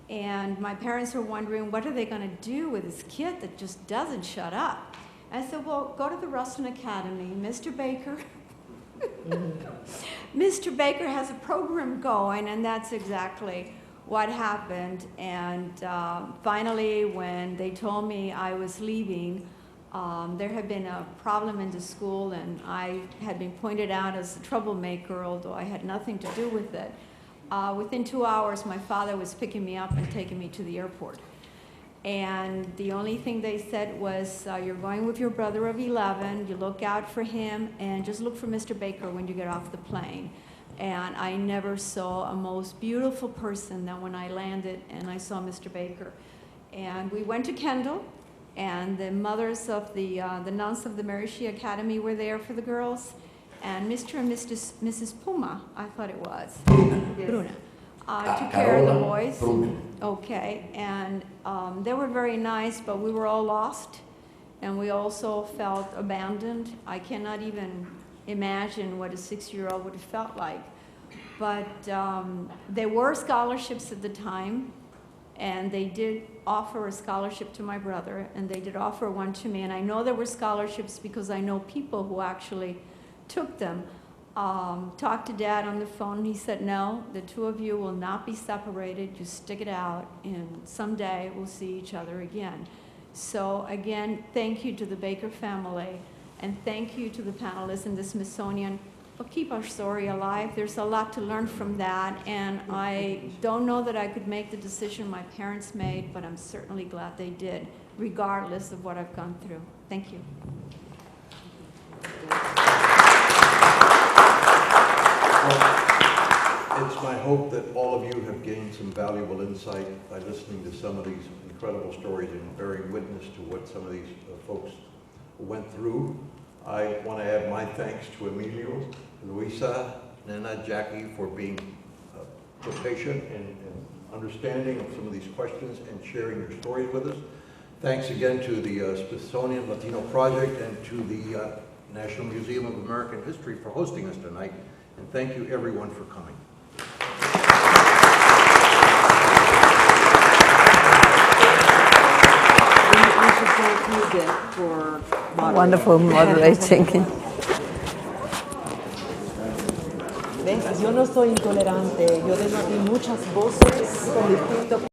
And my parents were wondering, what are they going to do with this kid that just doesn't shut up? I said, well, go to the Ruston Academy. Mr. Baker, Mr. Baker has a program going, and that's exactly what happened. And finally, when they told me I was leaving, there had been a problem in the school, and I had been pointed out as a troublemaker, although I had nothing to do with it. Within 2 hours, my father was picking me up and taking me to the airport. And the only thing they said was, you're going with your brother of 11, you look out for him, and just look for Mr. Baker when you get off the plane. And I never saw a most beautiful person than when I landed and I saw Mr. Baker. And we went to Kendall, and the mothers of the nuns of the Marishi Academy were there for the girls. And Mr. and Mrs. Puma, I thought it was, Bruna, took care of the boys. Okay, and they were very nice, but we were all lost, and we also felt abandoned. I cannot even imagine what a 6-year-old would have felt like. But there were scholarships at the time, and they did offer a scholarship to my brother, and they did offer one to me. And I know there were scholarships because I know people who actually took them. Talked to Dad on the phone, and he said, no, the two of you will not be separated. You stick it out, and someday we'll see each other again. So again, thank you to the Baker family, and thank you to the panelists in the Smithsonian for keep our story alive. There's a lot to learn from that, and I don't know that I could make the decision my parents made, but I'm certainly glad they did, regardless of what I've gone through. Thank you. it's my hope that all of you have gained some valuable insight by listening to some of these incredible stories and bearing witness to what some of these folks went through. I want to add my thanks to Emilio, Eloísa, Nana, Jackie for being so patient and understanding of some of these questions and sharing your stories with us. Thanks again to the Smithsonian Latino Project and to the National Museum of American History for hosting us tonight. And thank you everyone for coming. We should thank you, Dick, for moderating. Wonderful moderating. ¿Ves? Yo no soy intolerante, yo tengo aquí muchas voces con distintos